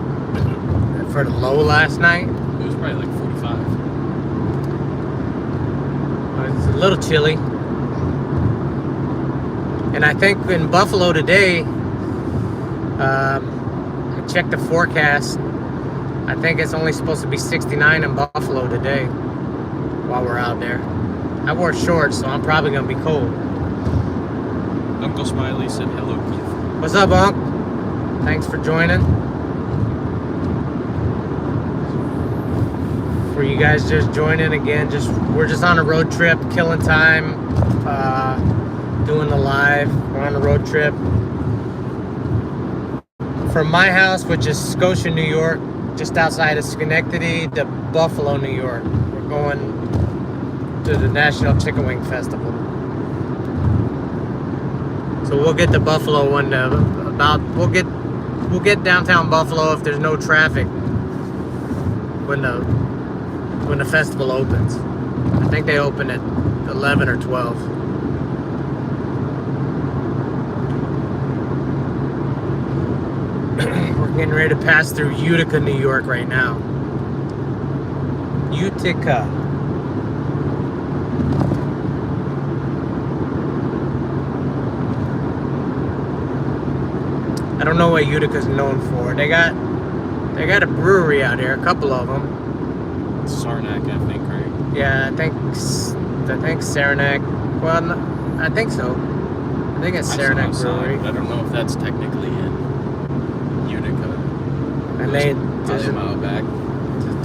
for the low last night. It was probably like 45. But it's a little chilly. And I think in Buffalo today, I checked the forecast. I think it's only supposed to be 69 in Buffalo today while we're out there. I wore shorts, so I'm probably going to be cold. Uncle Smiley said, hello, Keith. What's up, Unc? Thanks for joining. For you guys just joining again, we're just on a road trip, killing time, doing the live. We're on a road trip from my house, which is Scotia, New York, just outside of Schenectady, to Buffalo, New York. We're going to the National Chicken Wing Festival. So we'll get to Buffalo we'll get downtown Buffalo if there's no traffic when the festival opens. I think they open at 11 or 12. We're getting ready to pass through Utica, New York right now. Utica. I don't know what Utica's known for. They got a brewery out here, a couple of them. Saranac, I think, right? Yeah, I think Saranac. Well, no, I think so. I think it's Saranac Brewery. I don't know if that's technically in Utica. And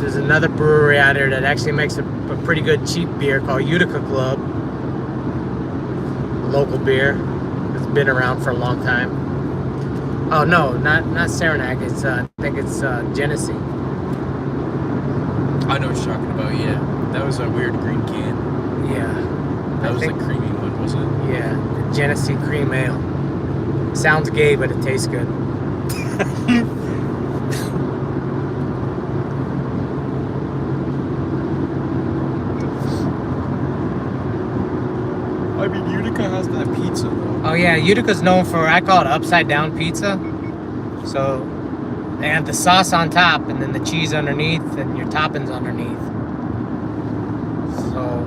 there's another brewery out here that actually makes a pretty good cheap beer called Utica Club. Local beer. It's been around for a long time. Oh no, not Saranac. It's I think it's Genesee. I know what you're talking about, yeah. That was a weird green can. Yeah. That was the creamy one, wasn't it? Yeah, the Genesee Cream Ale. Sounds gay, but it tastes good. I mean, Utica has that pizza, though. Oh yeah, Utica's known for, I call it upside down pizza. So they have the sauce on top and then the cheese underneath and your toppings underneath. So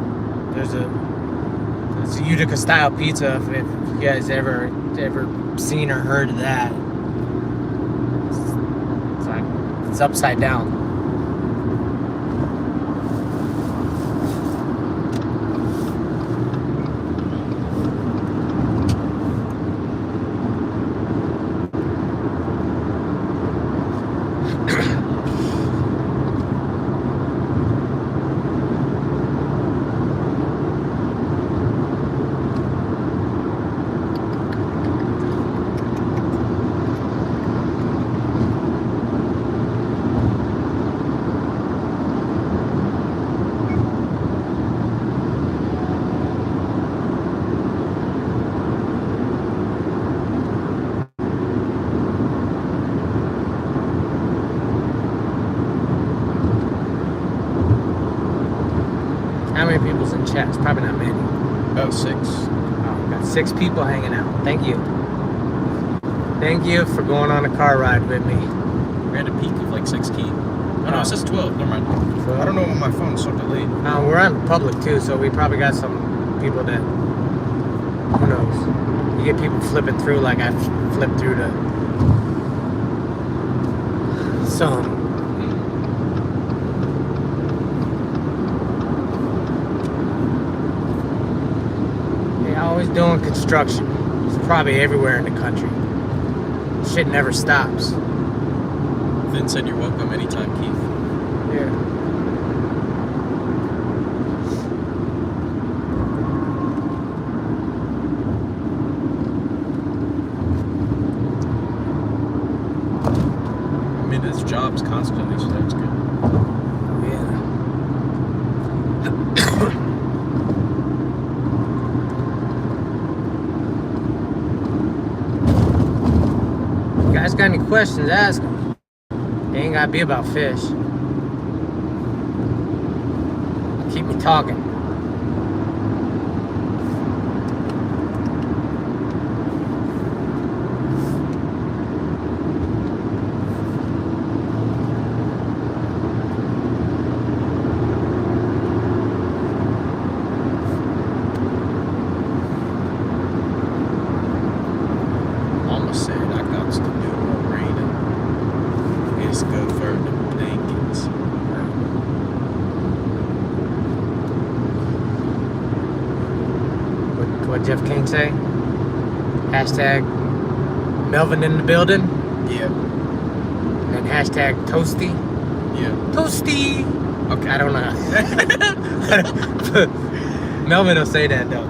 there's a Utica style pizza if you guys ever seen or heard of that. It's upside down. How many people's in chat? It's probably not many. About 6. Oh, okay. 6 people hanging out. Thank you. Thank you for going on a car ride with me. We're at a peak of like 16. Oh no, it says 12. Never mind. 12? I don't know when my phone's so delayed. We're on public too, so we probably got some people that, who knows? You get people flipping through like I flipped through to some. Yeah, always doing construction. It's probably everywhere in the country. Shit never stops. Vin said you're welcome anytime, Keith. Yeah. I mean, it's jobs constantly, so that's good. Yeah. You guys got any questions, ask them. It ain't gotta be about fish. Keep me talking. Almost said I got to do more reading. It's good for the blankets. What Jeff King say? Hashtag Melvin in the building. Yeah. And hashtag Toasty. Yeah. Toasty! Okay. I don't know. Melvin will say that though.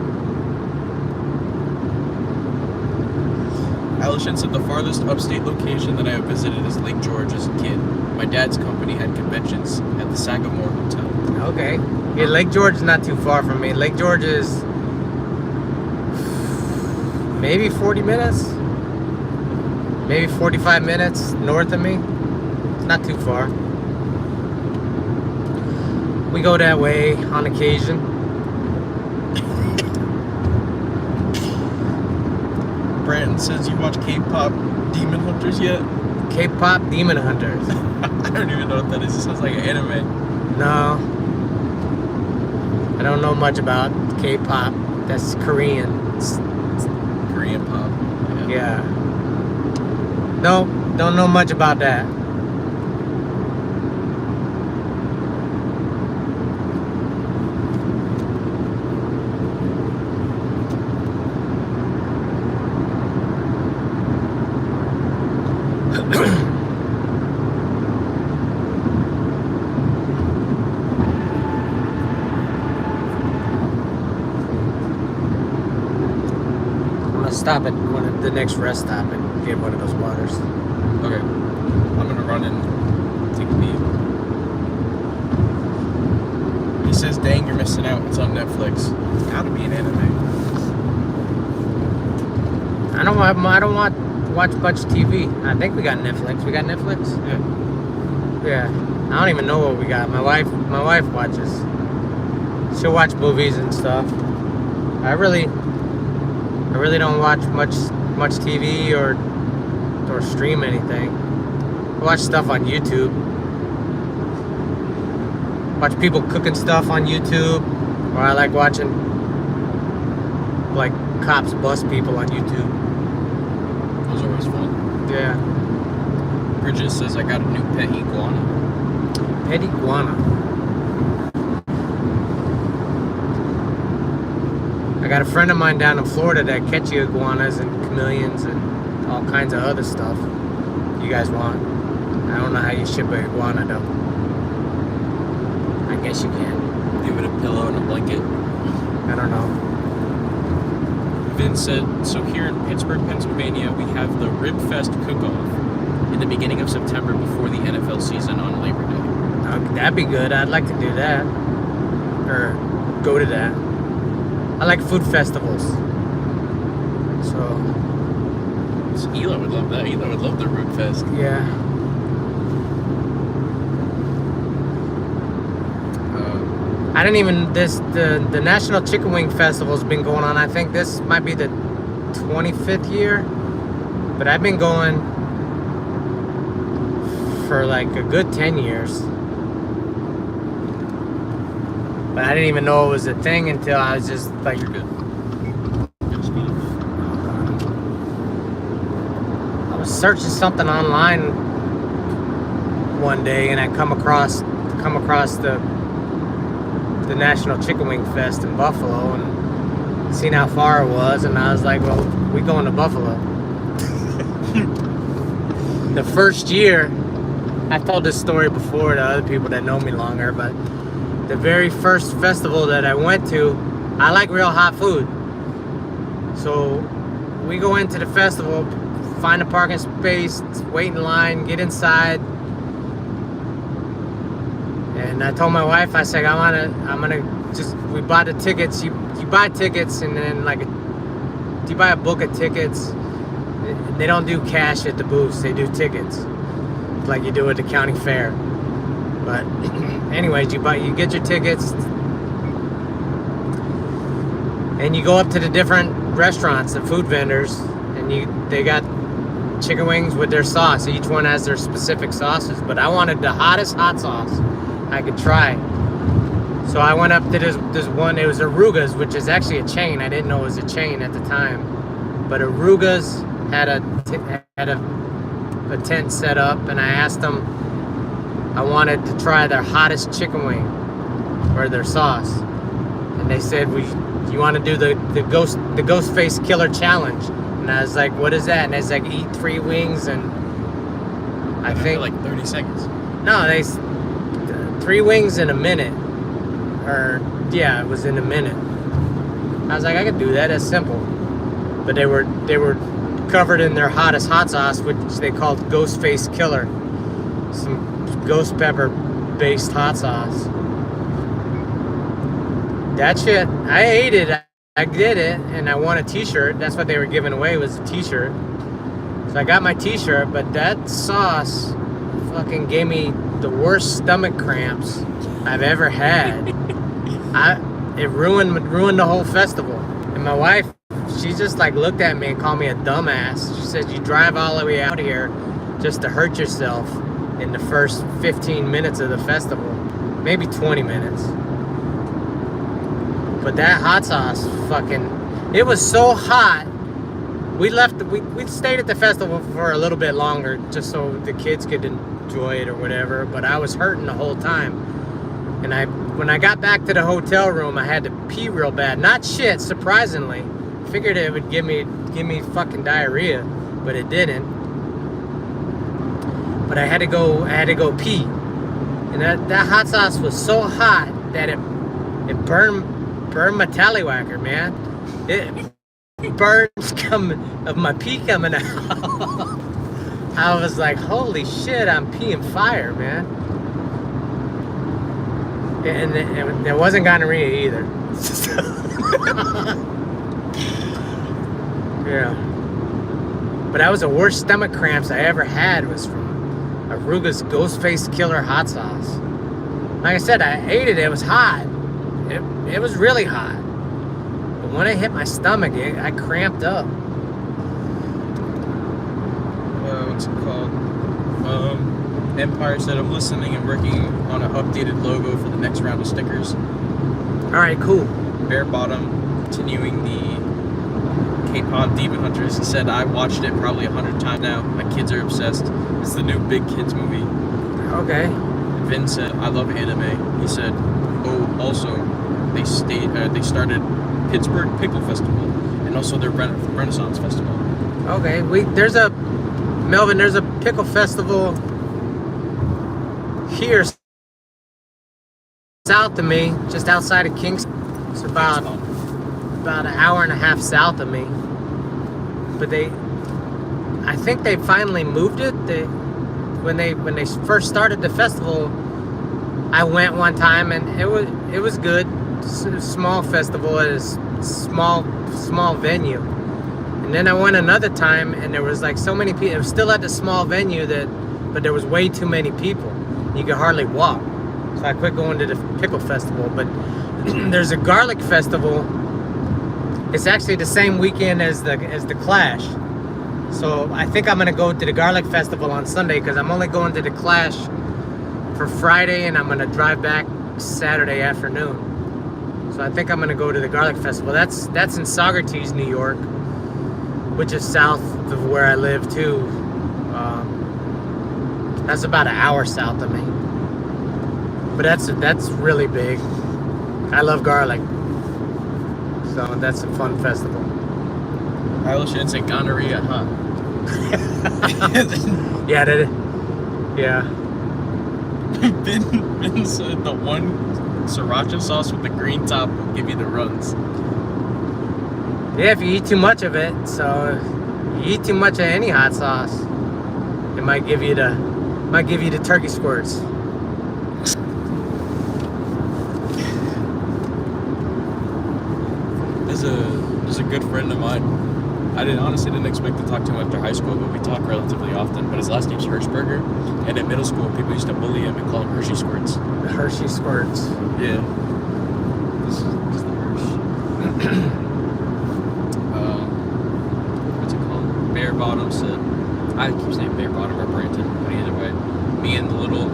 Allison said the farthest upstate location that I have visited is Lake George as a kid. My dad's company had conventions at the Sagamore Hotel. Okay. Yeah, Lake George is not too far from me. Lake George is maybe 40 minutes, maybe 45 minutes north of me. It's not too far. We go that way on occasion. Brandon says you watch K-pop Demon Hunters yet? K-pop Demon Hunters. I don't even know what that is. It sounds like an anime. No. I don't know much about K-pop. That's Korean. Korean pop. Yeah. No, don't know much about that. Stop at one of the next rest stop and get one of those waters. Okay. I'm gonna run and take a peek. He says, dang, you're missing out. It's on Netflix. It's gotta be an anime. I don't want to watch much TV. I think we got Netflix. We got Netflix? Yeah. Yeah. I don't even know what we got. My wife watches. She'll watch movies and stuff. I really don't watch much TV or stream anything. I watch stuff on YouTube. Watch people cooking stuff on YouTube. Or I like watching like cops bust people on YouTube. Those are always fun. Yeah. Bridget says I got a new pet iguana. Pet iguana. I got a friend of mine down in Florida that catch iguanas and chameleons and all kinds of other stuff you guys want. I don't know how you ship an iguana though. I guess you can. Give it a pillow and a blanket. I don't know. Vin said, so here in Pittsburgh, Pennsylvania, we have the Rib Fest cook-off in the beginning of September before the NFL season on Labor Day. That'd be good. I'd like to do that. Or go to that. I like food festivals. So Eli would love that. Eli would love the Rib Fest. yeah. I didn't even the National Chicken Wing Festival has been going on. I think this might be the 25th year, but I've been going for like a good 10 years. But I didn't even know it was a thing until I was just like, You're good. I was searching something online one day, and I come across the National Chicken Wing Fest in Buffalo, and seen how far it was, and I was like, well, we going to Buffalo. The first year, I've told this story before to other people that know me longer, but the very first festival that I went to, I like real hot food. So we go into the festival, find a parking space, wait in line, get inside. And I told my wife, I said, we bought the tickets. You buy tickets, and then you buy a book of tickets. They don't do cash at the booths, they do tickets, like you do at the county fair. But anyways, you get your tickets, and you go up to the different restaurants, the food vendors, and they got chicken wings with their sauce. Each one has their specific sauces, but I wanted the hottest hot sauce I could try. So I went up to this one. It was Aruga's, which is actually a chain. I didn't know it was a chain at the time, but Aruga's had a tent set up, and I asked them, I wanted to try their hottest chicken wing or their sauce, and they said, you want to do the ghost face killer challenge? And I was like, what is that? And it's like, eat 3 wings, and I think like 30 seconds. No, 3 wings in a minute, or yeah, it was in a minute. I was like, I could do that. That's simple. But they were covered in their hottest hot sauce, which they called Ghost Face Killer, some ghost pepper based hot sauce. That shit, I ate it. I did it, and I won a t-shirt. That's what they were giving away, was a t-shirt. So I got my t-shirt, but that sauce fucking gave me the worst stomach cramps I've ever had. It ruined the whole festival. And my wife, she just like looked at me and called me a dumbass. She said, you drive all the way out here just to hurt yourself in the first 15 minutes of the festival, maybe 20 minutes. But that hot sauce, it was so hot. We stayed at the festival for a little bit longer just so the kids could enjoy it or whatever, but I was hurting the whole time. And when I got back to the hotel room, I had to pee real bad. Not shit, surprisingly. Figured it would give me fucking diarrhea, but it didn't. But I had to go pee. And that hot sauce was so hot that it burned my tallywhacker, man. It burns of my pee coming out. I was like, holy shit, I'm peeing fire, man. And it wasn't gonorrhea either. Yeah. But that was the worst stomach cramps I ever had, was from Aruga's Ghost Face Killer hot sauce. Like I said, I ate it. It was hot. It was really hot. But when it hit my stomach, I cramped up. What's it called? Empire said, I'm listening and working on an updated logo for the next round of stickers. Alright, cool. Bare Bottom, continuing the K-pop Demon Hunters. He said, I watched it probably 100 times now. My kids are obsessed. It's the new Big Kids movie. Okay. Vin said, I love anime. He said, oh, also, they started Pittsburgh Pickle Festival and also their Renaissance Festival. Okay, there's a pickle festival here south of me, just outside of Kingston. It's about an hour and a half south of me. But I think they finally moved it. When they first started the festival, I went one time and it was good. It's a small festival at a small venue. And then I went another time and there was like so many people. It was still at the small venue but there was way too many people. You could hardly walk. So I quit going to the pickle festival. But there's a garlic festival. It's actually the same weekend as the Clash. So I think I'm gonna go to the garlic festival on Sunday because I'm only going to the Clash for Friday, and I'm gonna drive back Saturday afternoon. So I think I'm gonna go to the garlic festival. That's in Saugerties, New York, which is south of where I live too. That's about an hour south of me. But that's really big. I love garlic. So that's a fun festival. I shouldn't say gonorrhea, huh? Yeah, yeah. Ben said the one sriracha sauce with the green top will give you the runs. Yeah, if you eat too much of it, so you eat too much of any hot sauce, it might give you the turkey squirts. There's a good friend of mine. I honestly didn't expect to talk to him after high school, but we talk relatively often. But his last name's Hirschberger, and in middle school, people used to bully him and call him Hershey Squirts. Hershey Squirts. Yeah. This is the Hershey. What's it called? Bear Bottom said. I keep saying Bear Bottom or Branton, but either way, me and the little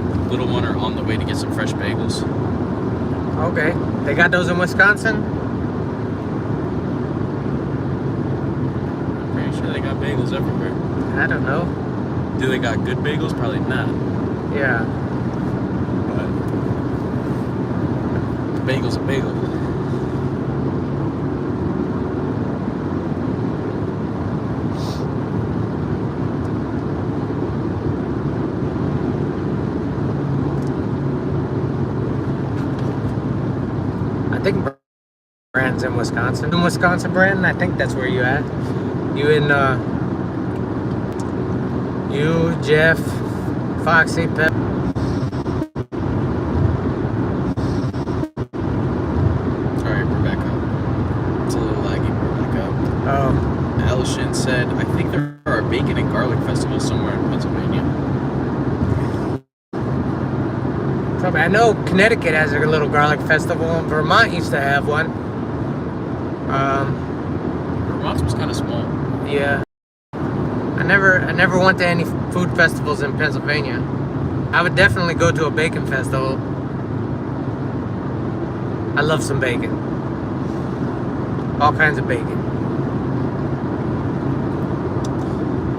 one are on the way to get some fresh bagels. Okay, they got those in Wisconsin. They got bagels everywhere. I don't know. Do they got good bagels? Probably not. Yeah. But a bagel's a bagel. I think Brandon's in Wisconsin. In Wisconsin, Brandon? I think that's where you at. You and you, Jeff, Foxy, Pep. Alright, we're back up. It's a little laggy, we're back up. Oh. Alishin said, I think there are bacon and garlic festivals somewhere in Pennsylvania. Probably. I know Connecticut has a little garlic festival. Vermont used to have one. Vermont was kind of small. Yeah. I never went to any food festivals in Pennsylvania. I would definitely go to a bacon festival. I love some bacon. All kinds of bacon.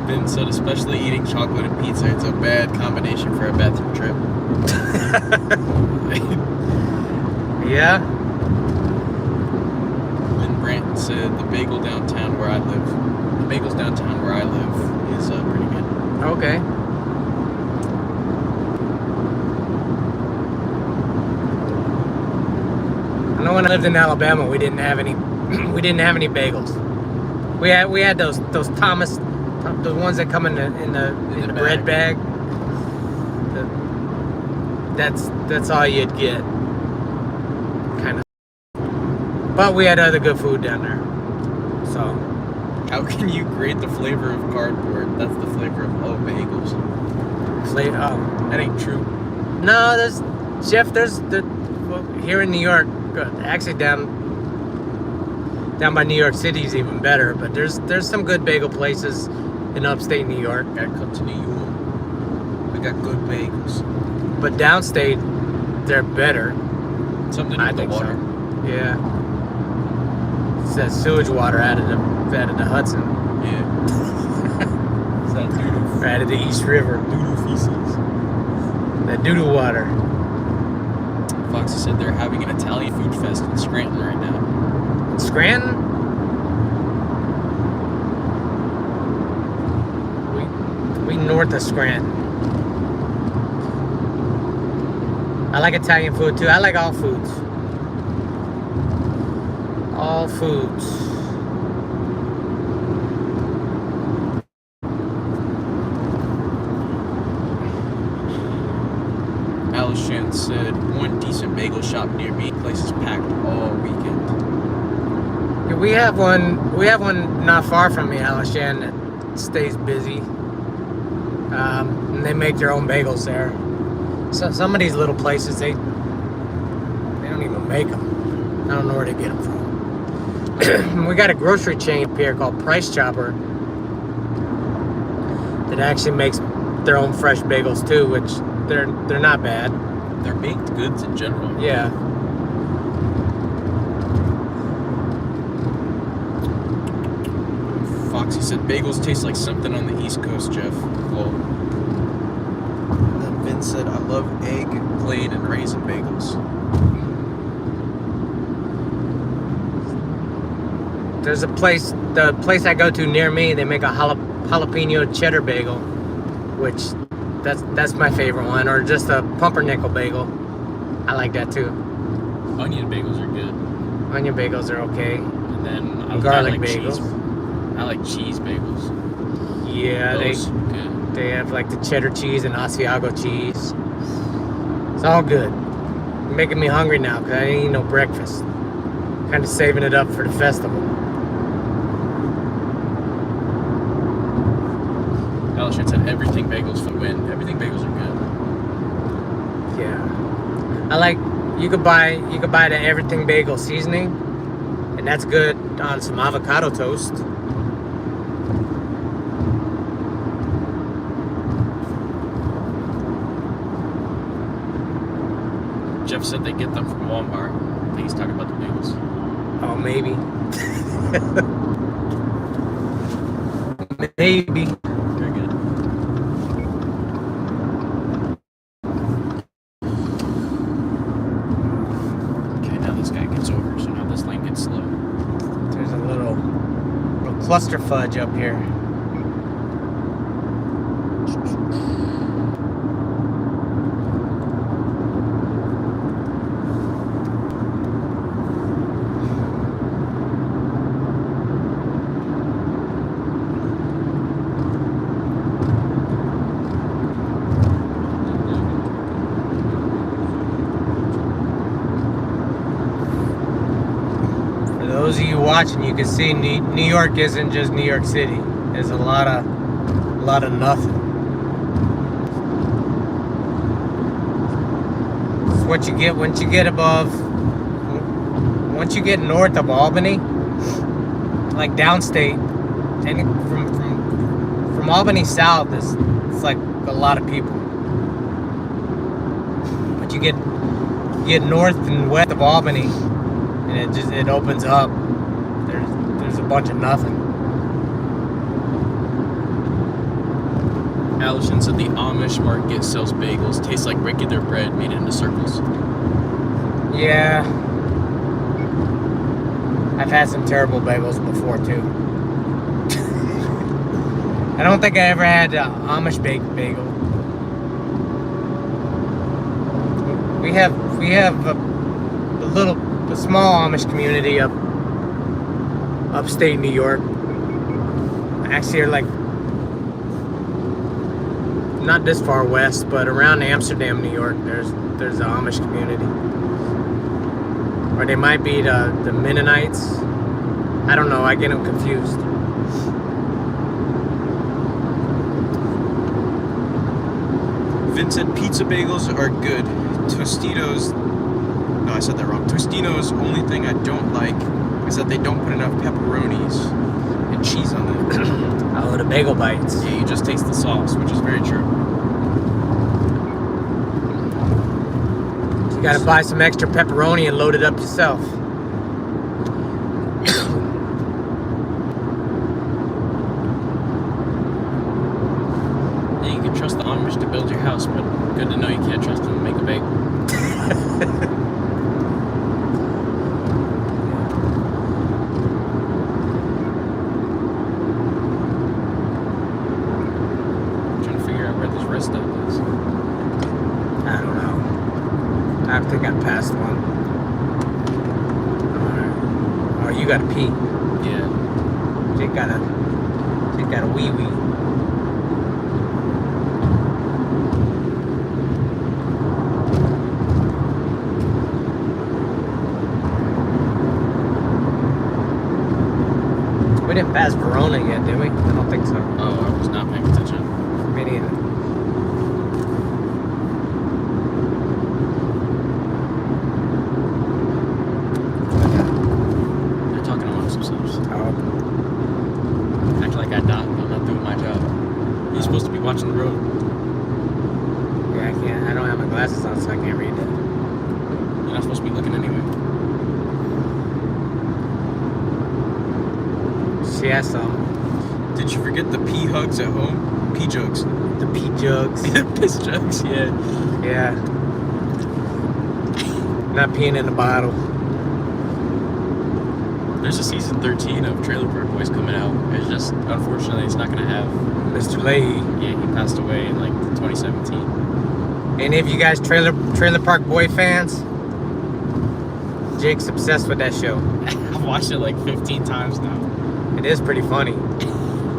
Ben said, especially eating chocolate and pizza, it's a bad combination for a bathroom trip. Yeah. And Brant said, the bagels downtown where I live is pretty good. Okay. I know when I lived in Alabama, we didn't have any bagels. We had those Thomas, the ones that come in the bread bag. That's all you'd get, kind of. But we had other good food down there. So. How can you grade the flavor of cardboard? That's the flavor of bagels. That ain't true. No, there's here in New York, actually down by New York City is even better. But there's some good bagel places in upstate New York. Gotta come to New York. We got good bagels. But downstate, they're better. Something with the water. So. Yeah. It's that sewage water out of the Hudson. Yeah. It's that doodoo. Out of the East River. Doodoo feces. That doodoo water. Foxy said they're having an Italian food fest in Scranton right now. Scranton? We north of Scranton. I like Italian food too. I like all foods. All foods. Alishan said one decent bagel shop near me. Place is packed all weekend. Yeah, we have one not far from me, Alishan, that stays busy. And they make their own bagels there. So some of these little places, don't even make them. I don't know where they get them from. We got a grocery chain up here called Price Chopper that actually makes their own fresh bagels too, which they're not bad. They're baked goods in general. Yeah. Foxy said bagels taste like something on the East Coast, Jeff. Well, and then Vince said, I love egg, plain, and raisin bagels. There's the place I go to near me, they make a jalapeno cheddar bagel, which that's my favorite one, or just a pumpernickel bagel. I like that too. Onion bagels are good. Onion bagels are okay. And then Garlic I like bagels. Cheese. I like cheese bagels. Yeah, Those good. they have like the cheddar cheese and Asiago cheese. It's all good. You're making me hungry now because I ain't eating no breakfast. Kind of saving it up for the festival. Alishon said everything bagels for the win. Everything bagels are good. Yeah, I like. You could buy the everything bagel seasoning, and that's good on some avocado toast. Jeff said they get them from Walmart. I think he's talking about the bagels. Oh, maybe. Maybe. Very good. Okay, now this guy gets over, so now this lane gets slow. There's a little cluster fudge up here. Those of you watching, you can see New York isn't just New York City. There's a lot of nothing. It's what you get once you get north of Albany, like downstate, and from Albany south, it's like a lot of people. But you get north and west of Albany, and it opens up. There's a bunch of nothing. Alishon said the Amish market sells bagels. Tastes like regular bread made into circles. Yeah. I've had some terrible bagels before too. I don't think I ever had Amish baked bagel. We have a small Amish community upstate New York. Actually, like not this far west, but around Amsterdam, New York. There's the Amish community, or they might be the Mennonites. I don't know. I get them confused. Vincent, pizza bagels are good. Tostitos. No, I said that wrong. Tostino's only thing I don't like is that they don't put enough pepperonis and cheese on them. Oh, the bagel bites. Yeah, you just taste the sauce, which is very true. You gotta buy some extra pepperoni and load it up yourself. Yeah, you can trust the Amish to build your house, but good to know you can't trust them to make a bagel. Stop this. I don't know. I think I passed one. Alright. Oh, you gotta pee. Yeah. You got a wee wee. We didn't pass Verona yet, did we? I don't think so. Oh, I was not paying attention. Me neither. watching the road. Yeah, I can't. I don't have my glasses on, so I can't read that. You're not supposed to be looking anyway. She has some. Did you forget the pee hugs at home? Pee jugs. The pee jugs. Piss jugs, yeah. Yeah. Not peeing in the bottle. There's a season 13 of Trailer Park Boys coming out. It's just, unfortunately, it's not going to have... Mr. Leahy. Yeah, he passed away in, like, 2017. Any of you guys Trailer Park Boy fans? Jake's obsessed with that show. I've watched it, like, 15 times now. It is pretty funny.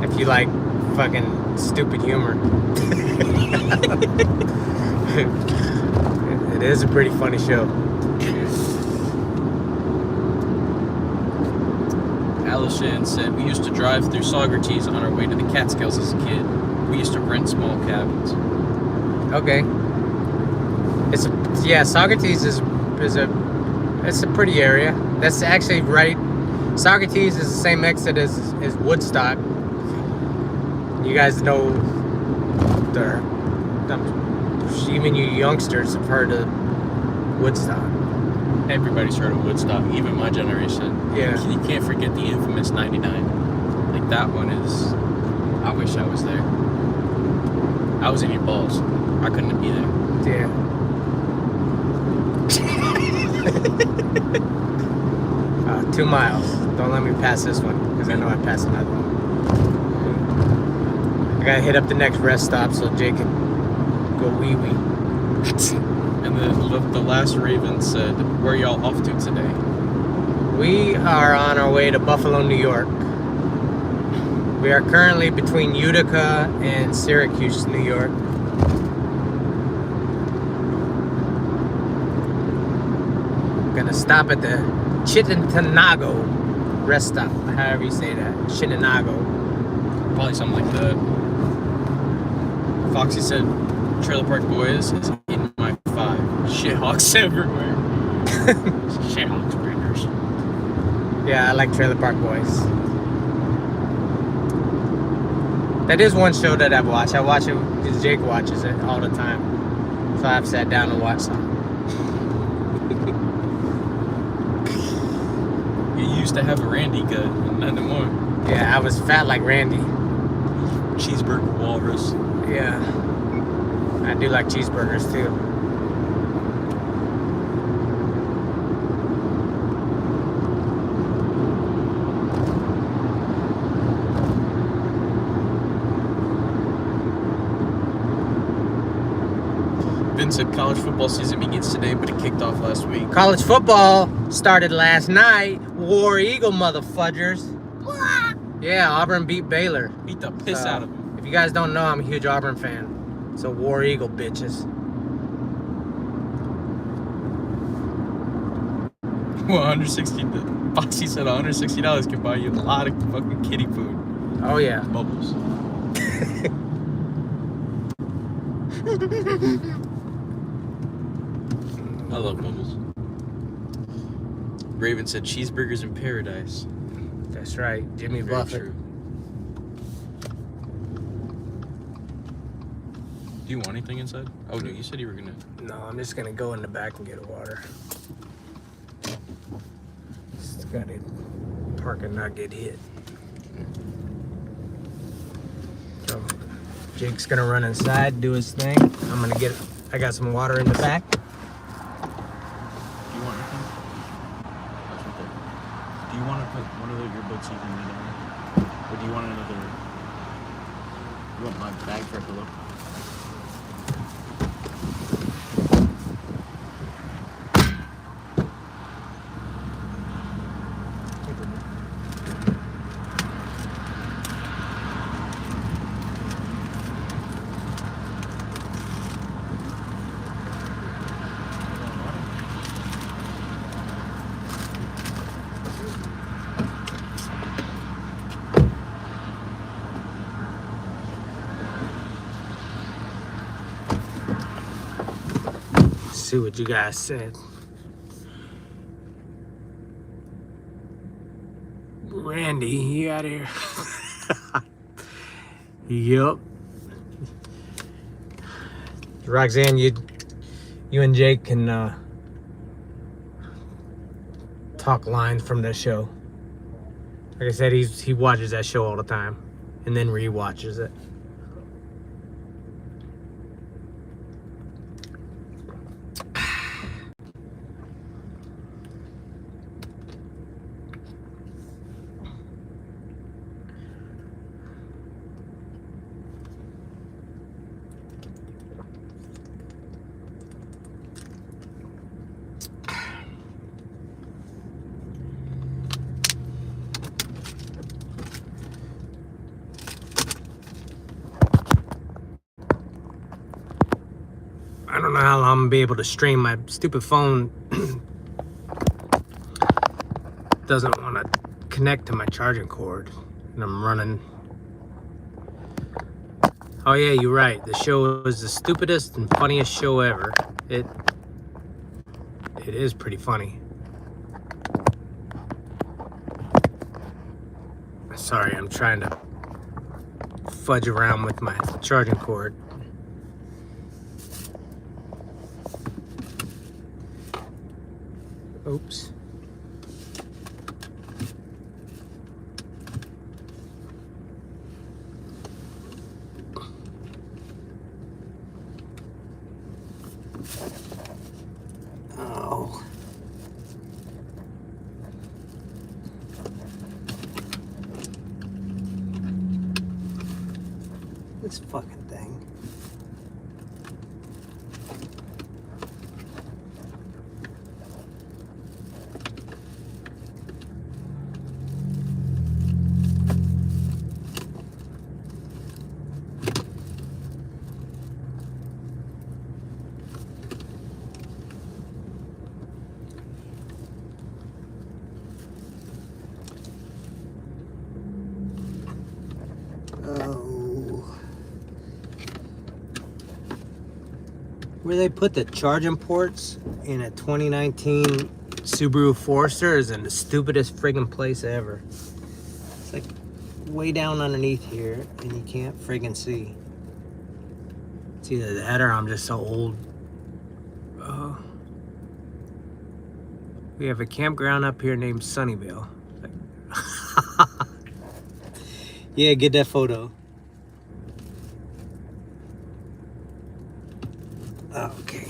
If you like fucking stupid humor. It is a pretty funny show. Alishan said, we used to drive through Saugerties on our way to the Catskills as a kid. We used to rent small cabins. Okay. Saugerties is a pretty area. That's actually right. Saugerties is the same exit as Woodstock. You guys know even you youngsters have heard of Woodstock. Everybody's heard of Woodstock, even my generation. Yeah. You can't forget the infamous 99. Like, that one is... I wish I was there. I was in your balls. I couldn't be there. Yeah. 2 miles. Don't let me pass this one, because I know I passed another one. I gotta hit up the next rest stop so Jake can go wee-wee. And the last Raven said, where y'all off to today? We are on our way to Buffalo, New York. We are currently between Utica and Syracuse, New York. I'm gonna stop at the Chittenanago rest stop, however you say that. Chittenanago. Probably something like that. Foxy said, Trailer Park Boys is in my 5. Shithawks everywhere. Shithawks breeders. Yeah, I like Trailer Park Boys. That is one show that I've watched. I watch it because Jake watches it all the time. So I've sat down and watched some. You used to have a Randy gut, and not anymore. Yeah, I was fat like Randy. Cheeseburger walrus. Yeah. I do like cheeseburgers too. Vince said college football season begins today, but it kicked off last week. College football started last night. War Eagle motherfudgers. Yeah, Auburn beat Baylor. Beat the piss out of them. If you guys don't know, I'm a huge Auburn fan. So War Eagle bitches. Well, $160. Foxy said $160 can buy you a lot of fucking kiddie food. Oh yeah. Bubbles. I love bubbles. Raven said cheeseburgers in paradise. That's right, Jimmy Very Buffett. true. Do you want anything inside? Oh no, you said you were gonna. No, I'm just gonna go in the back and get a water. Just gotta park and not get hit. So Jake's gonna run inside, do his thing. I got some water in the back. Do you want anything? That's right there. Do you want to put one of your books you can lay down? Or do you want another? You want my bag for a pillow? See what you guys said. Randy, you out here? Yup. Roxanne, you and Jake can talk lines from that show. Like I said, he watches that show all the time, and then re-watches it. I don't know how long I'm gonna be able to stream. My stupid phone doesn't want to connect to my charging cord, and I'm running. Oh yeah, you're right. The show is the stupidest and funniest show ever. It is pretty funny. Sorry, I'm trying to fudge around with my charging cord. Oops. Oh. This fucking thing. Where they put the charging ports in a 2019 Subaru Forester is in the stupidest friggin' place ever. It's like way down underneath here and you can't friggin' see. It's either that or I'm just so old. We have a campground up here named Sunnyvale. Yeah, get that photo. Okay,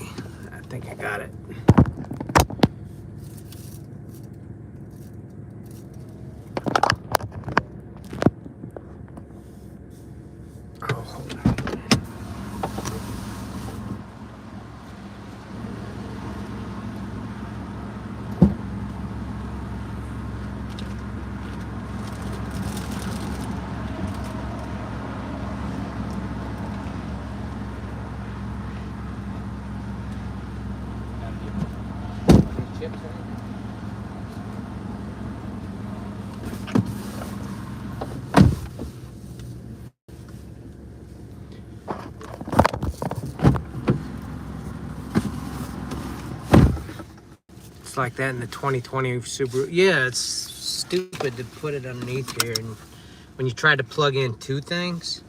I think I got it. Oh, hold on. It's like that in the 2020 Subaru. Yeah, it's stupid to put it underneath here. And when you try to plug in two things,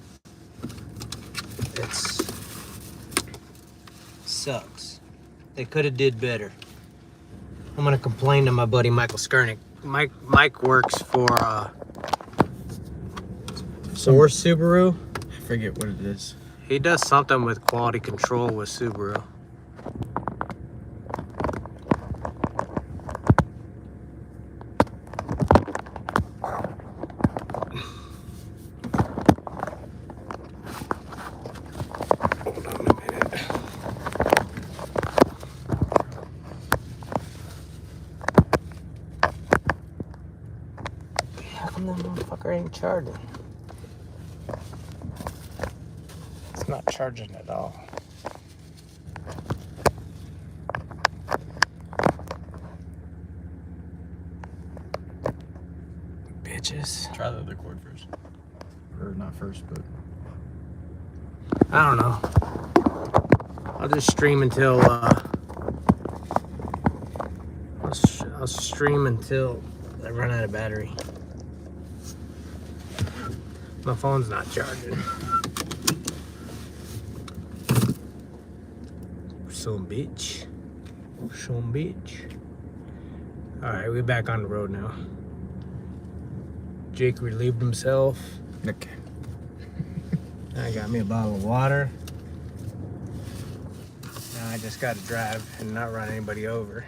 it's sucks. They could have did better. I'm gonna complain to my buddy Michael Skurnick. Mike works for Subaru. I forget what it is. He does something with quality control with Subaru. Hold on a minute. How come that motherfucker ain't charging? It's not charging at all. Bitches. Try the other cord first. Or not first, but... I don't know. I'll just stream until I'll stream until I run out of battery. My phone's not charging. Some bitch. Some bitch. Alright, we're back on the road now. Jake relieved himself. Okay. I got me a bottle of water. Now I just gotta drive and not run anybody over.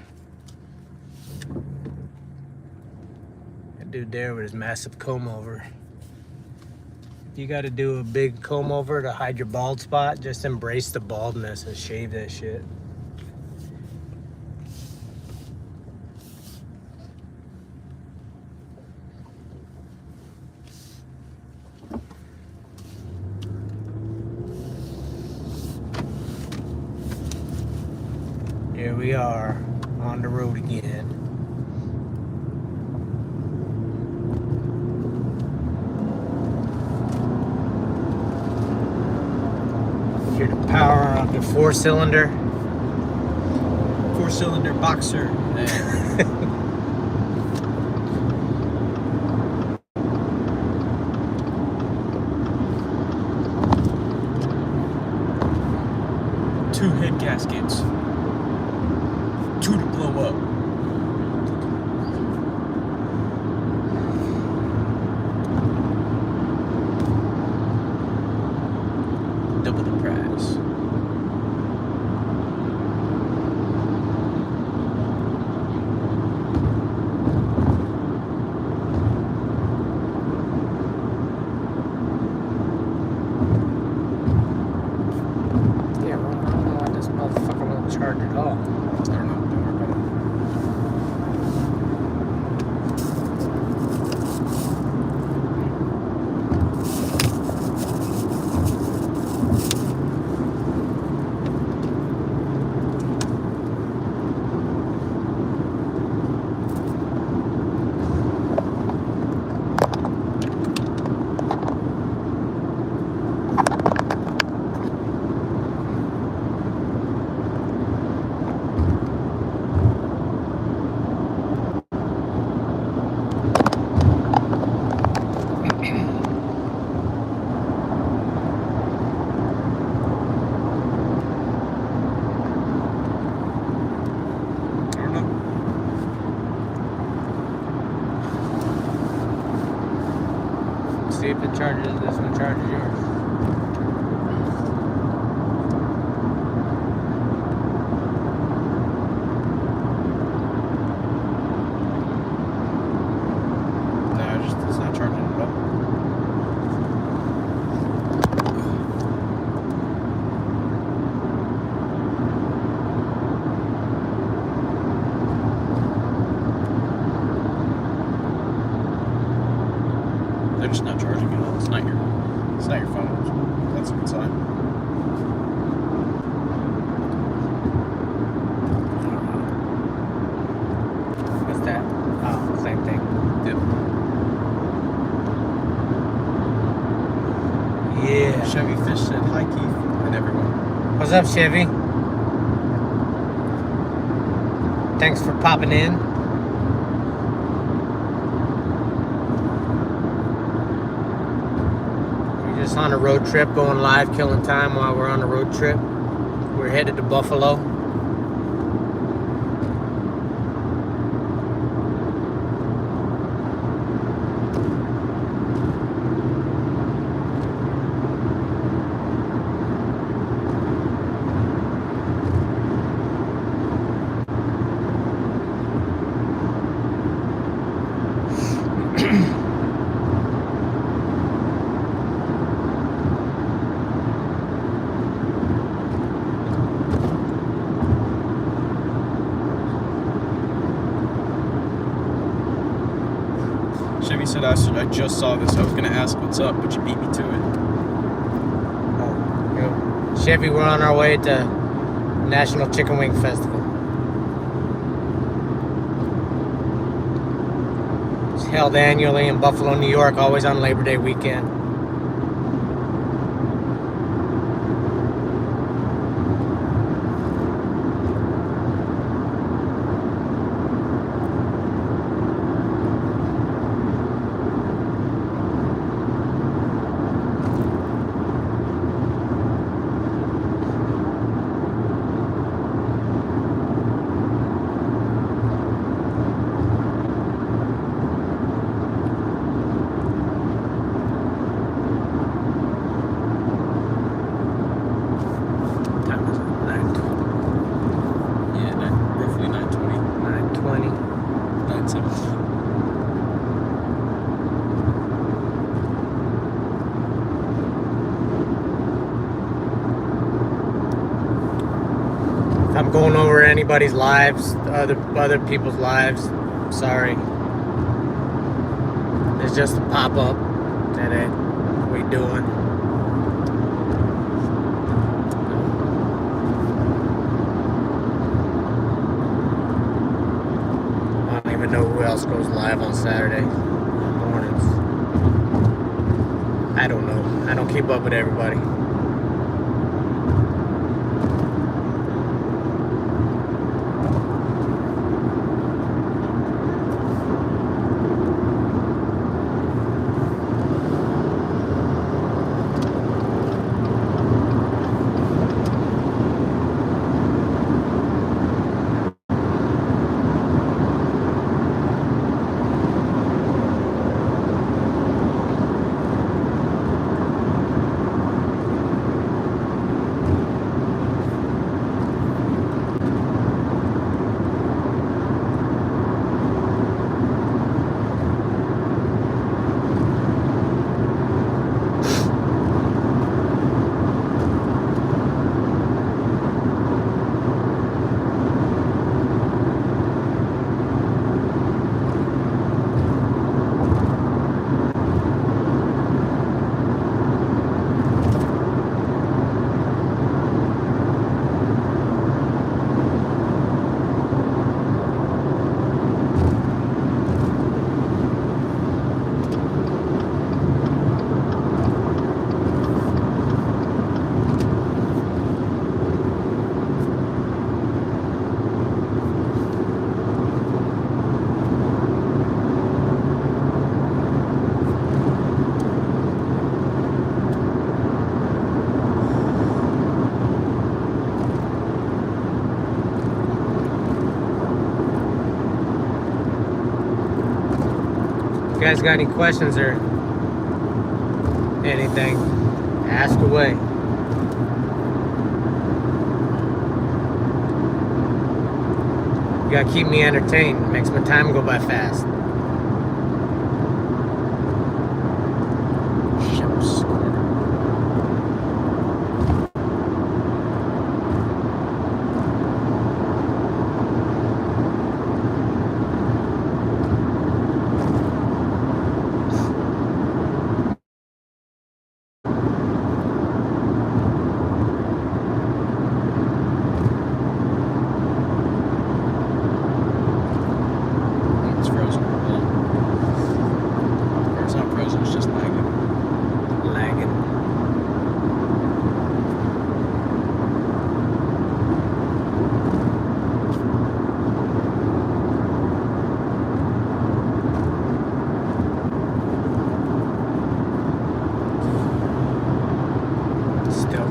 That dude there with his massive comb over. You gotta do a big comb over to hide your bald spot. Just embrace the baldness and shave that shit. Here we are on the road again. Here to power up the four-cylinder Boxer. Two head gaskets. Two to blow up. Double the price. Yeah, well, I don't know why this motherfucker won't charge at all. I don't know. Don't worry about it. I don't know. See if it charges. This one charges yours. No, it's not charging at all. They're just not charging at all. It's not your phone. That's a good sign. What's that? Oh, same thing. Yep. Yeah. Chevy Fish said hi, Keith, and everyone. What's up, Chevy? Thanks for popping in. We're just on a road trip, going live, killing time while we're on a road trip. We're headed to Buffalo. Chevy said I just saw this. I was gonna ask what's up, but you beat me to it. Chevy, we're on our way to National Chicken Wing Festival. It's held annually in Buffalo, New York, always on Labor Day weekend. going over anybody's lives, other people's lives. Sorry. It's just a pop-up that we doing. I don't even know who else goes live on Saturday mornings. I don't know. I don't keep up with everybody. If you guys got any questions or anything, ask away. You gotta keep me entertained. Makes my time go by fast. Ships corner. It's frozen. Well, or it's not frozen, it's just lagging. Lagging. Still.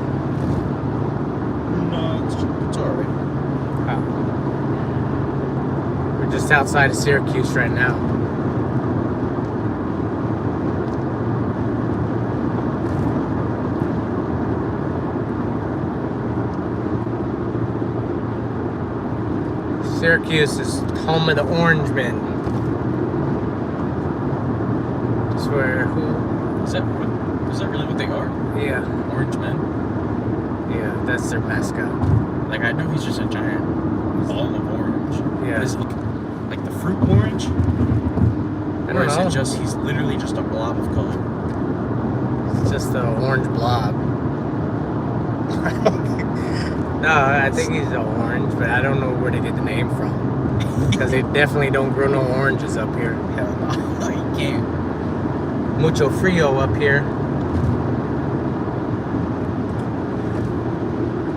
No, it's alright. Oh. We're just outside of Syracuse right now. Syracuse is home of the Orange Men. It's where Is that really what they are? Yeah, Orange men? yeah, that's their mascot. Like, I know he's just a giant ball of orange. Yeah. But is it like the fruit orange? I Or don't is know. it just, he's literally just a blob of color? It's just an orange blob. No, I think he's orange, but I don't know where they get the name from. Because they definitely don't grow no oranges up here. Hell no, you can't. Mucho frio up here.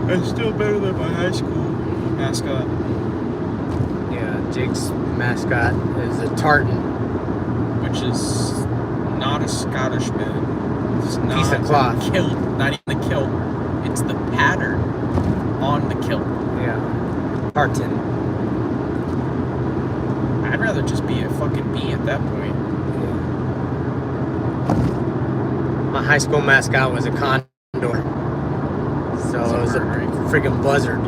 It's still better than my high school mascot. Yeah, Jake's mascot is a tartan. Which is not a Scottish man. It's not Piece of cloth. the kilt, not even the kilt. It's the pattern on the kilt. Yeah. Tartan. I'd rather just be a fucking bee at that point. My high school mascot was a condor. So it was a freaking buzzard.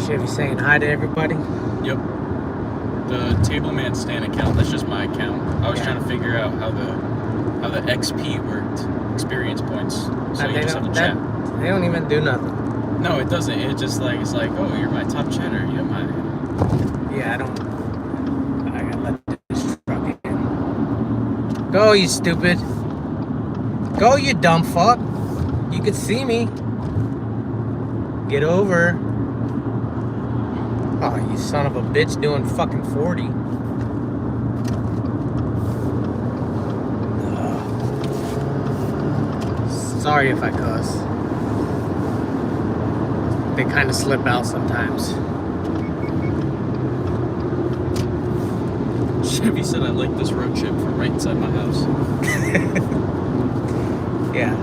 Chevy saying hi to everybody. Yep. The Tableman Stan account, that's just my account. I was trying to figure out how the XP worked, experience points. So you just have to chat. They don't even do nothing. No, it doesn't. It's just like, it's like, oh, you're my top chatter. You're my... Yeah, I gotta let this truck in. Go, you stupid. Go, you dumb fuck. You can see me. Get over. Oh, you son of a bitch doing fucking 40. Sorry if I cuss. They kind of slip out sometimes. Chevy said I like this road trip from right inside my house. Yeah.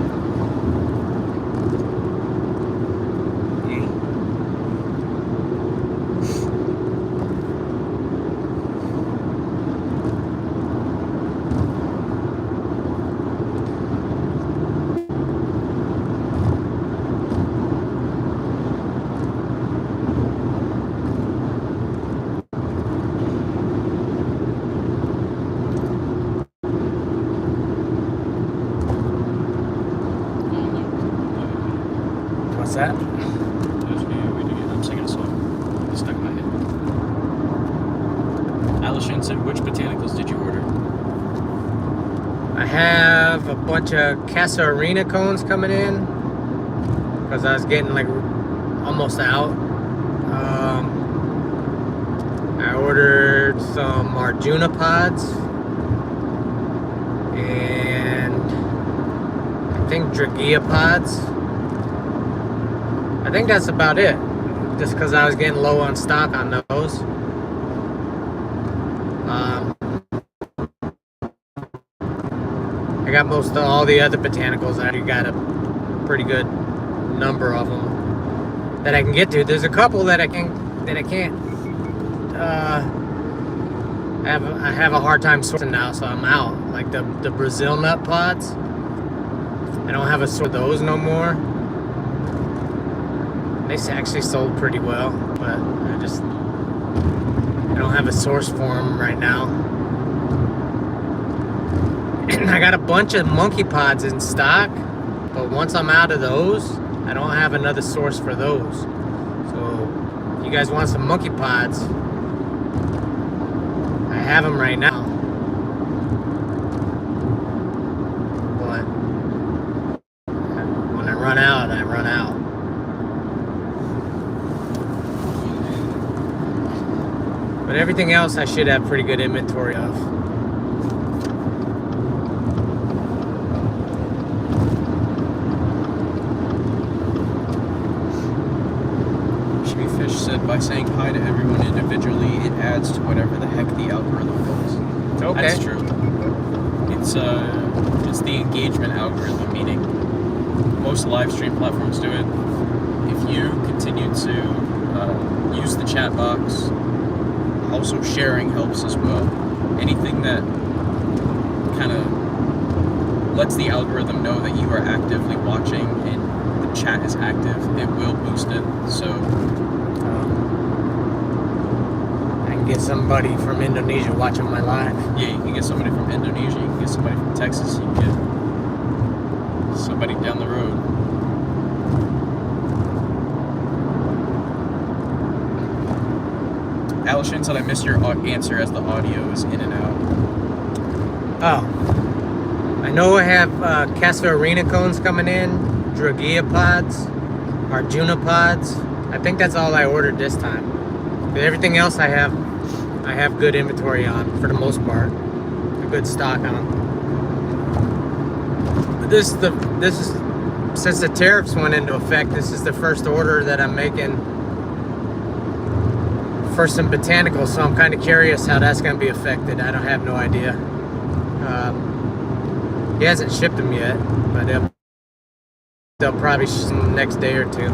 What's that? I'm singing a song. It's stuck in my head. Alison said, which botanicals did you order? I have a bunch of Casa Arena cones coming in because I was getting like almost out. I ordered some Arjuna pods and I think Dragia pods. I think that's about it, just because I was getting low on stock on those. I got most of all the other botanicals. I already got a pretty good number of them that I can get to. There's a couple that I can't. I have a hard time sourcing now, so I'm out. Like the Brazil nut pods. I don't have a source of those no more. They actually sold pretty well, but I don't have a source for them right now. And I got a bunch of monkey pods in stock, but once I'm out of those, I don't have another source for those. So if you guys want some monkey pods, I have them right now. But when I run out, I run out. But everything else I should have pretty good inventory of. Jimmy Fish said, by saying hi to everyone individually, it adds to whatever the heck the algorithm does. Okay. That's true. It's the engagement algorithm, meaning most live stream platforms do it. If you continue to use the chat box, also sharing helps as well. Anything that kind of lets the algorithm know that you are actively watching and the chat is active, it will boost it. So I can get somebody from Indonesia watching my live. yeah, you can get somebody from Indonesia, you can get somebody from Texas, you can get somebody down the road. Alison said, I missed your answer as the audio is in and out. Oh, I know I have Casa Arena cones coming in, Dragia pods, Arjuna pods. I think that's all I ordered this time. But everything else I have good inventory on for the most part, a good stock on. But this is since the tariffs went into effect. This is the first order that I'm making for some botanicals, so I'm kind of curious how that's going to be affected. I don't have no idea. He hasn't shipped them yet, but they'll probably ship them next day or two.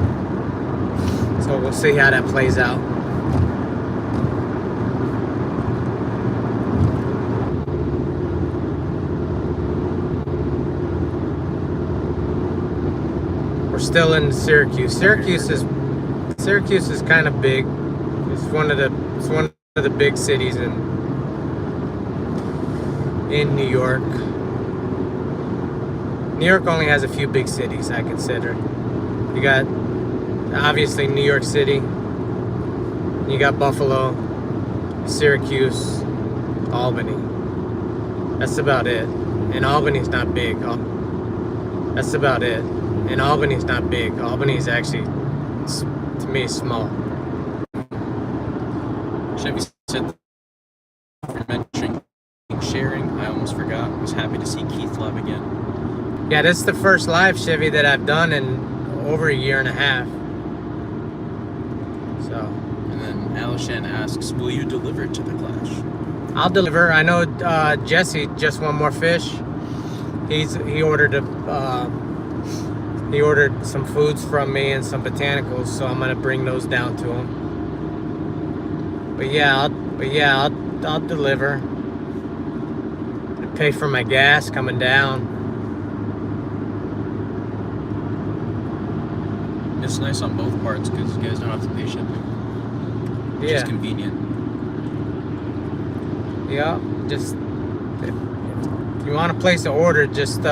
So we'll see how that plays out. We're still in Syracuse. Syracuse is Syracuse is kind of big. It's one of the big cities in New York. New York only has a few big cities, I consider. You got obviously New York City. You got Buffalo, Syracuse, Albany. That's about it. And Albany's not big. That's about it. And Albany's not big. Albany's actually, to me, small. Chevy said, for mentioning sharing, I almost forgot. I was happy to see Keith live again. Yeah, this is the first live, Chevy, that I've done in over a year and a half. So. And then Alishan asks, will you deliver to the Clash? I'll deliver. I know Jesse just want more fish. He ordered some foods from me and some botanicals, so I'm gonna bring those down to him. But yeah, I'll deliver. I pay for my gas coming down. It's nice on both parts because you guys don't have to pay shipping. Which is convenient. Yeah, just if you want to place an order, just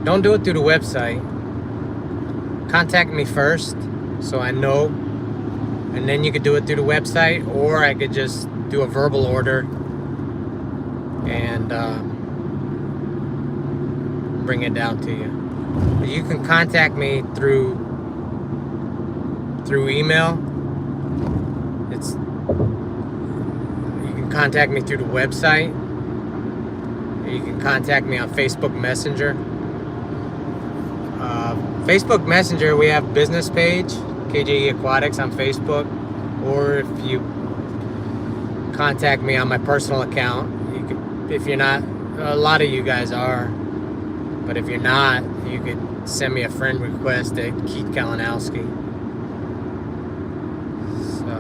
don't do it through the website. Contact me first so I know, and then you could do it through the website, or I could just do a verbal order and bring it down to you. But you can contact me through email. You can contact me through the website. You can contact me on Facebook Messenger. Facebook Messenger, we have business page, KJE Aquatics on Facebook. Or if you contact me on my personal account, you could, if you're not, a lot of you guys are, but if you're not, you could send me a friend request at Keith Kalinowski. So,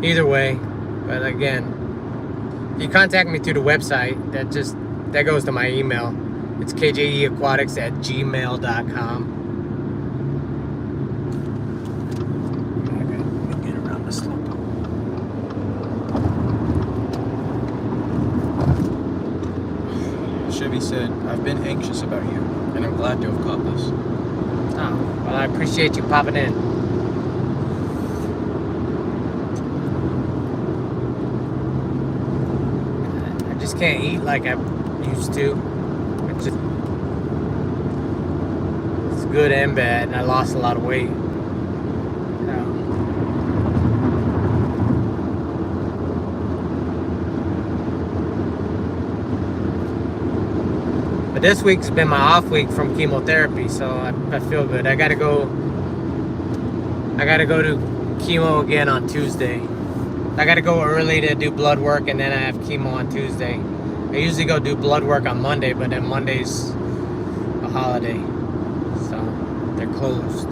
either way, but again, if you contact me through the website, that goes to my email. It's kjeaquatics@gmail.com. Okay, let me get around the slope. Chevy said, I've been anxious about you, and I'm glad to have caught this. Oh, well, I appreciate you popping in. I just can't eat like I used to. It's good and bad, and I lost a lot of weight. But this week's been my off week from chemotherapy, so I feel good. I gotta go to chemo again on Tuesday. I gotta go early to do blood work, and then I have chemo on Tuesday. I usually go do blood work on Monday, but then Monday's a holiday, so they're closed.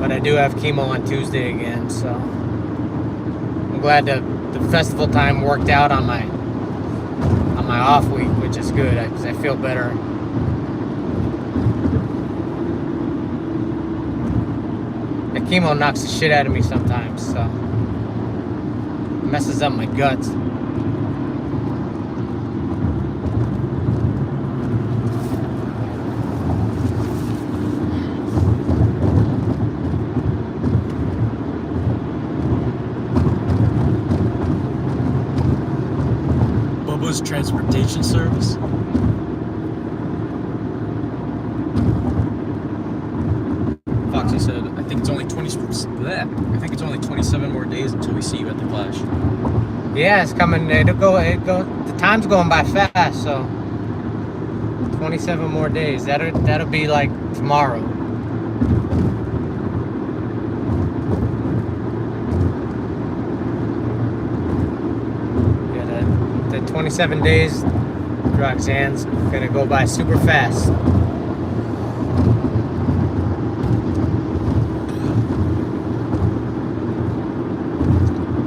But I do have chemo on Tuesday again, so I'm glad the festival time worked out on my off week, which is good because I feel better. The chemo knocks the shit out of me sometimes, so it messes up my guts. Transportation service. Foxy said, I think it's only 27 more days until we see you at the Clash. Yeah, it's coming. The time's going by fast, so 27 more days. That'll be like tomorrow. Yeah, the 27 days, Roxanne's gonna go by super fast.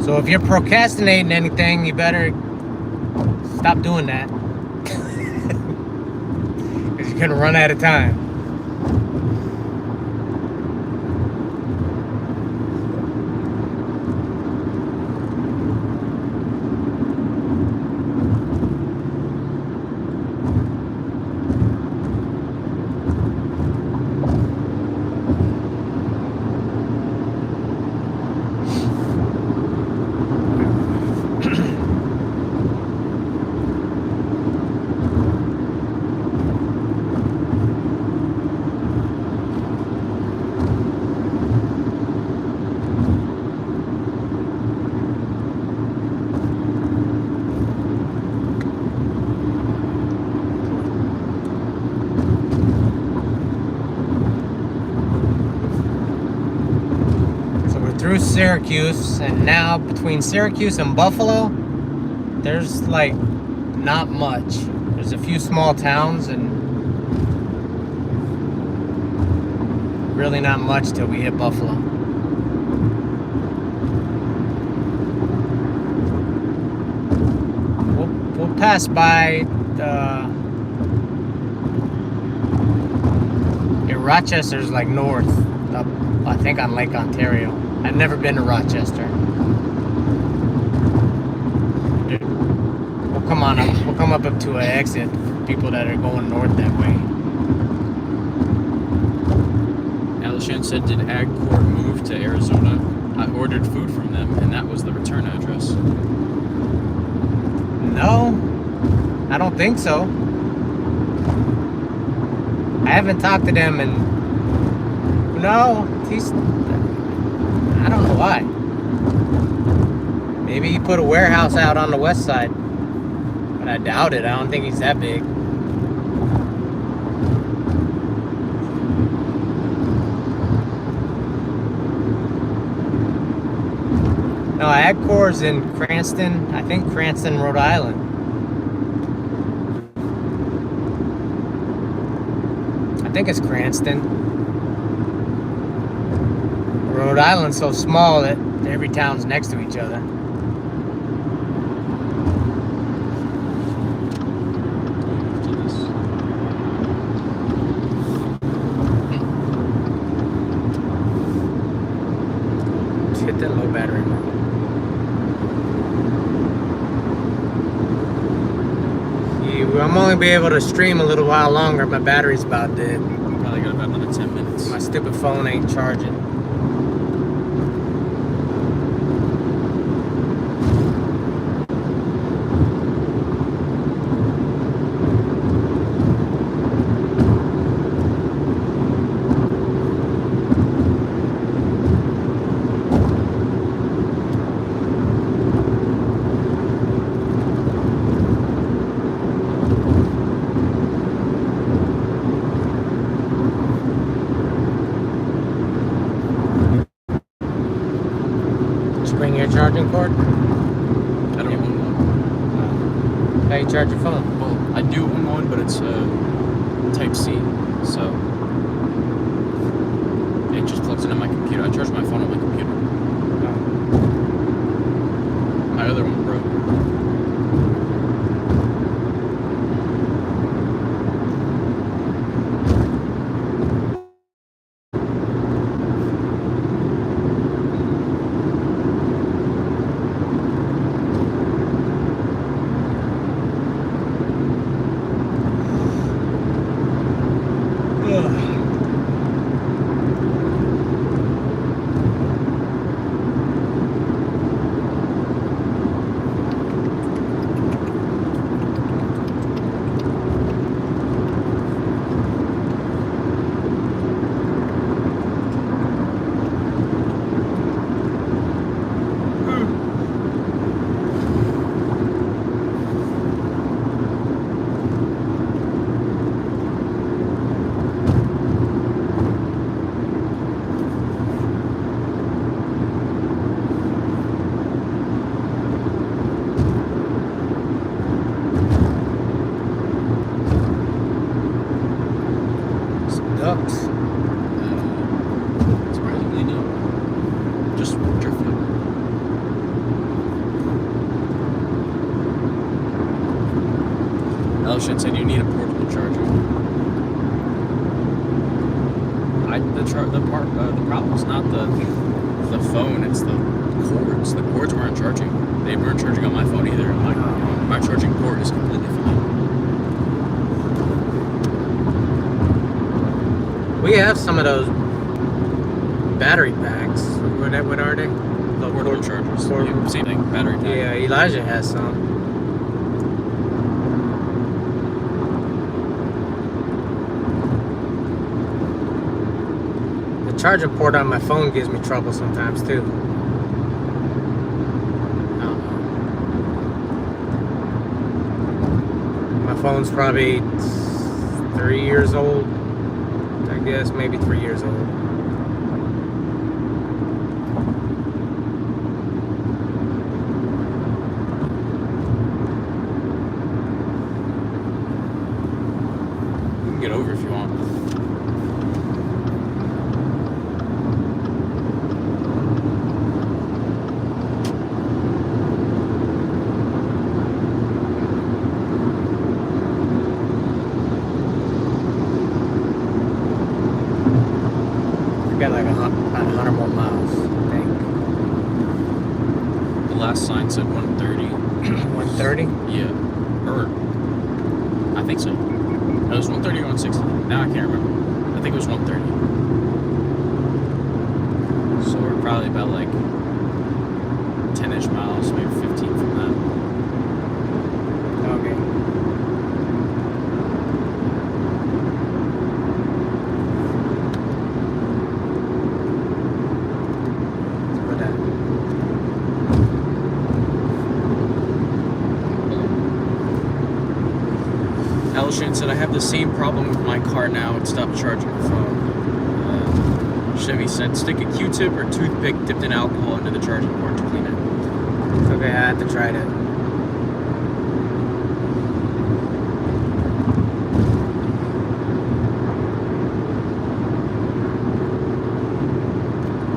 So if you're procrastinating anything, you better stop doing that. Because you're You're gonna run out of time. Through Syracuse, and now between Syracuse and Buffalo, there's like not much. There's a few small towns and really not much till we hit Buffalo. We'll pass by Rochester's like north, up I think on Lake Ontario. I've never been to Rochester. We'll come on up. We'll come up to an exit for people that are going north that way. Alishan said, did Ag Corp move to Arizona? I ordered food from them, and that was the return address. No, I don't think so. I haven't talked to them, and no, I don't know why. Maybe he put a warehouse out on the west side. But I doubt it. I don't think he's that big. No, AgCor's in Cranston. I think Cranston, Rhode Island. I think it's Cranston. Rhode Island's so small that every town's next to each other. Let's hit that low battery mode. I'm only be able to stream a little while longer. My battery's about dead. Probably got about another 10 minutes. My stupid phone ain't charging. Bring your charging cord? I don't own one. How you charge your phone? Well, I do own one, but it's Type C, so it just plugs into my computer. I charge my phone on my computer. My other one broke. Ducks. Surprisingly, no. Just drifted. Alishan said you need a portable charger. The problem's not the phone, it's the cords. The cords weren't charging. They weren't charging on my phone either. My charging port is completely fine. We have some of those battery packs. What are they? The Portable chargers. Yeah, same thing. Battery pack. Yeah, Elijah has some. The charging port on my phone gives me trouble sometimes too. I don't know. My phone's probably 3 years old. I guess maybe 3 years old. Get over if you want. We got like about 100 more miles, I think. The last sign said 130. 130? Yeah. Or I think so. No, it was 130 or 160. Now I can't remember. I think it was 130. So we're probably about like 10-ish miles, maybe 15 from that. Okay. What that? Alshon said, I have the same problem with my car now. It stopped charging the phone. Chevy said, stick a Q-tip or toothpick dipped in alcohol into the charging port to clean it. Okay, I have to try that.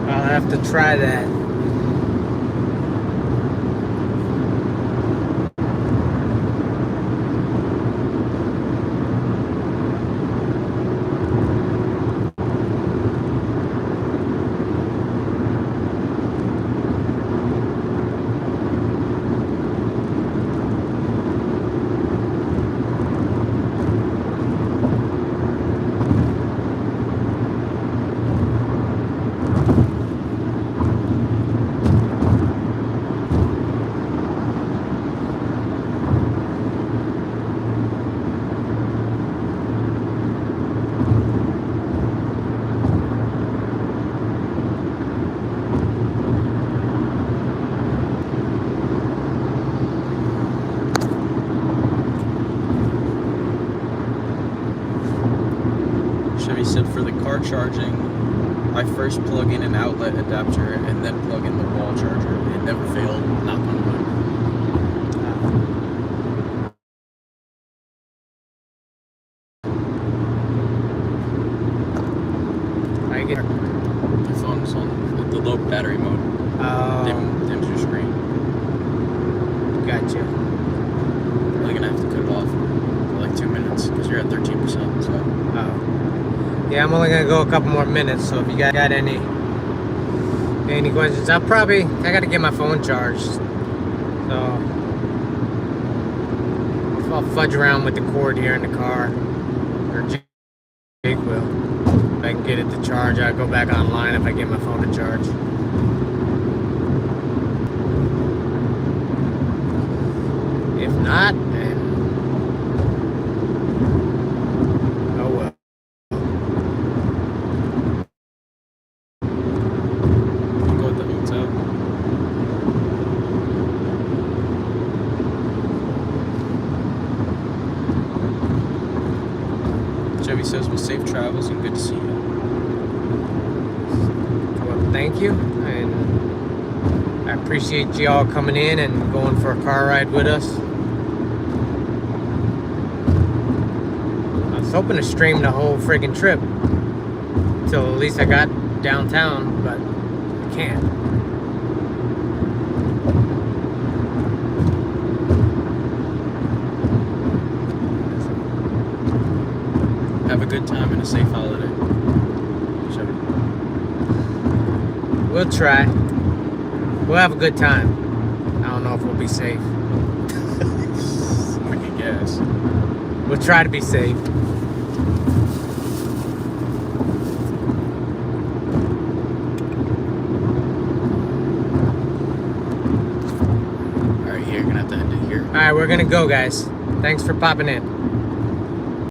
I'll have to try that. Chevy said, for the car charging, I first plug in an outlet adapter and then plug in the wall charger. It never failed, knock on wood. I get. The phone's on the low battery mode. Dims your screen. Gotcha. Probably gonna have to cut it off for like 2 minutes because you're at 13%. So. Yeah, I'm only gonna go a couple more minutes. So if you got any questions, I gotta get my phone charged. So I'll fudge around with the cord here in the car, or Jake will. If I can get it to charge, I'll go back online if I get my phone to charge. If not, then oh well. I'll go with the hotel. Chevy says, well, safe travels and good to see you. Well, thank you, and I appreciate you all coming in and going for a car ride with us. I was hoping to stream the whole friggin' trip till at least I got downtown, but I can't. Have a good time and a safe holiday. We'll try. We'll have a good time. I don't know if we'll be safe. I can guess. We'll try to be safe. Alright, here, you're gonna have to end it here. All right, we're gonna go, guys. Thanks for popping in.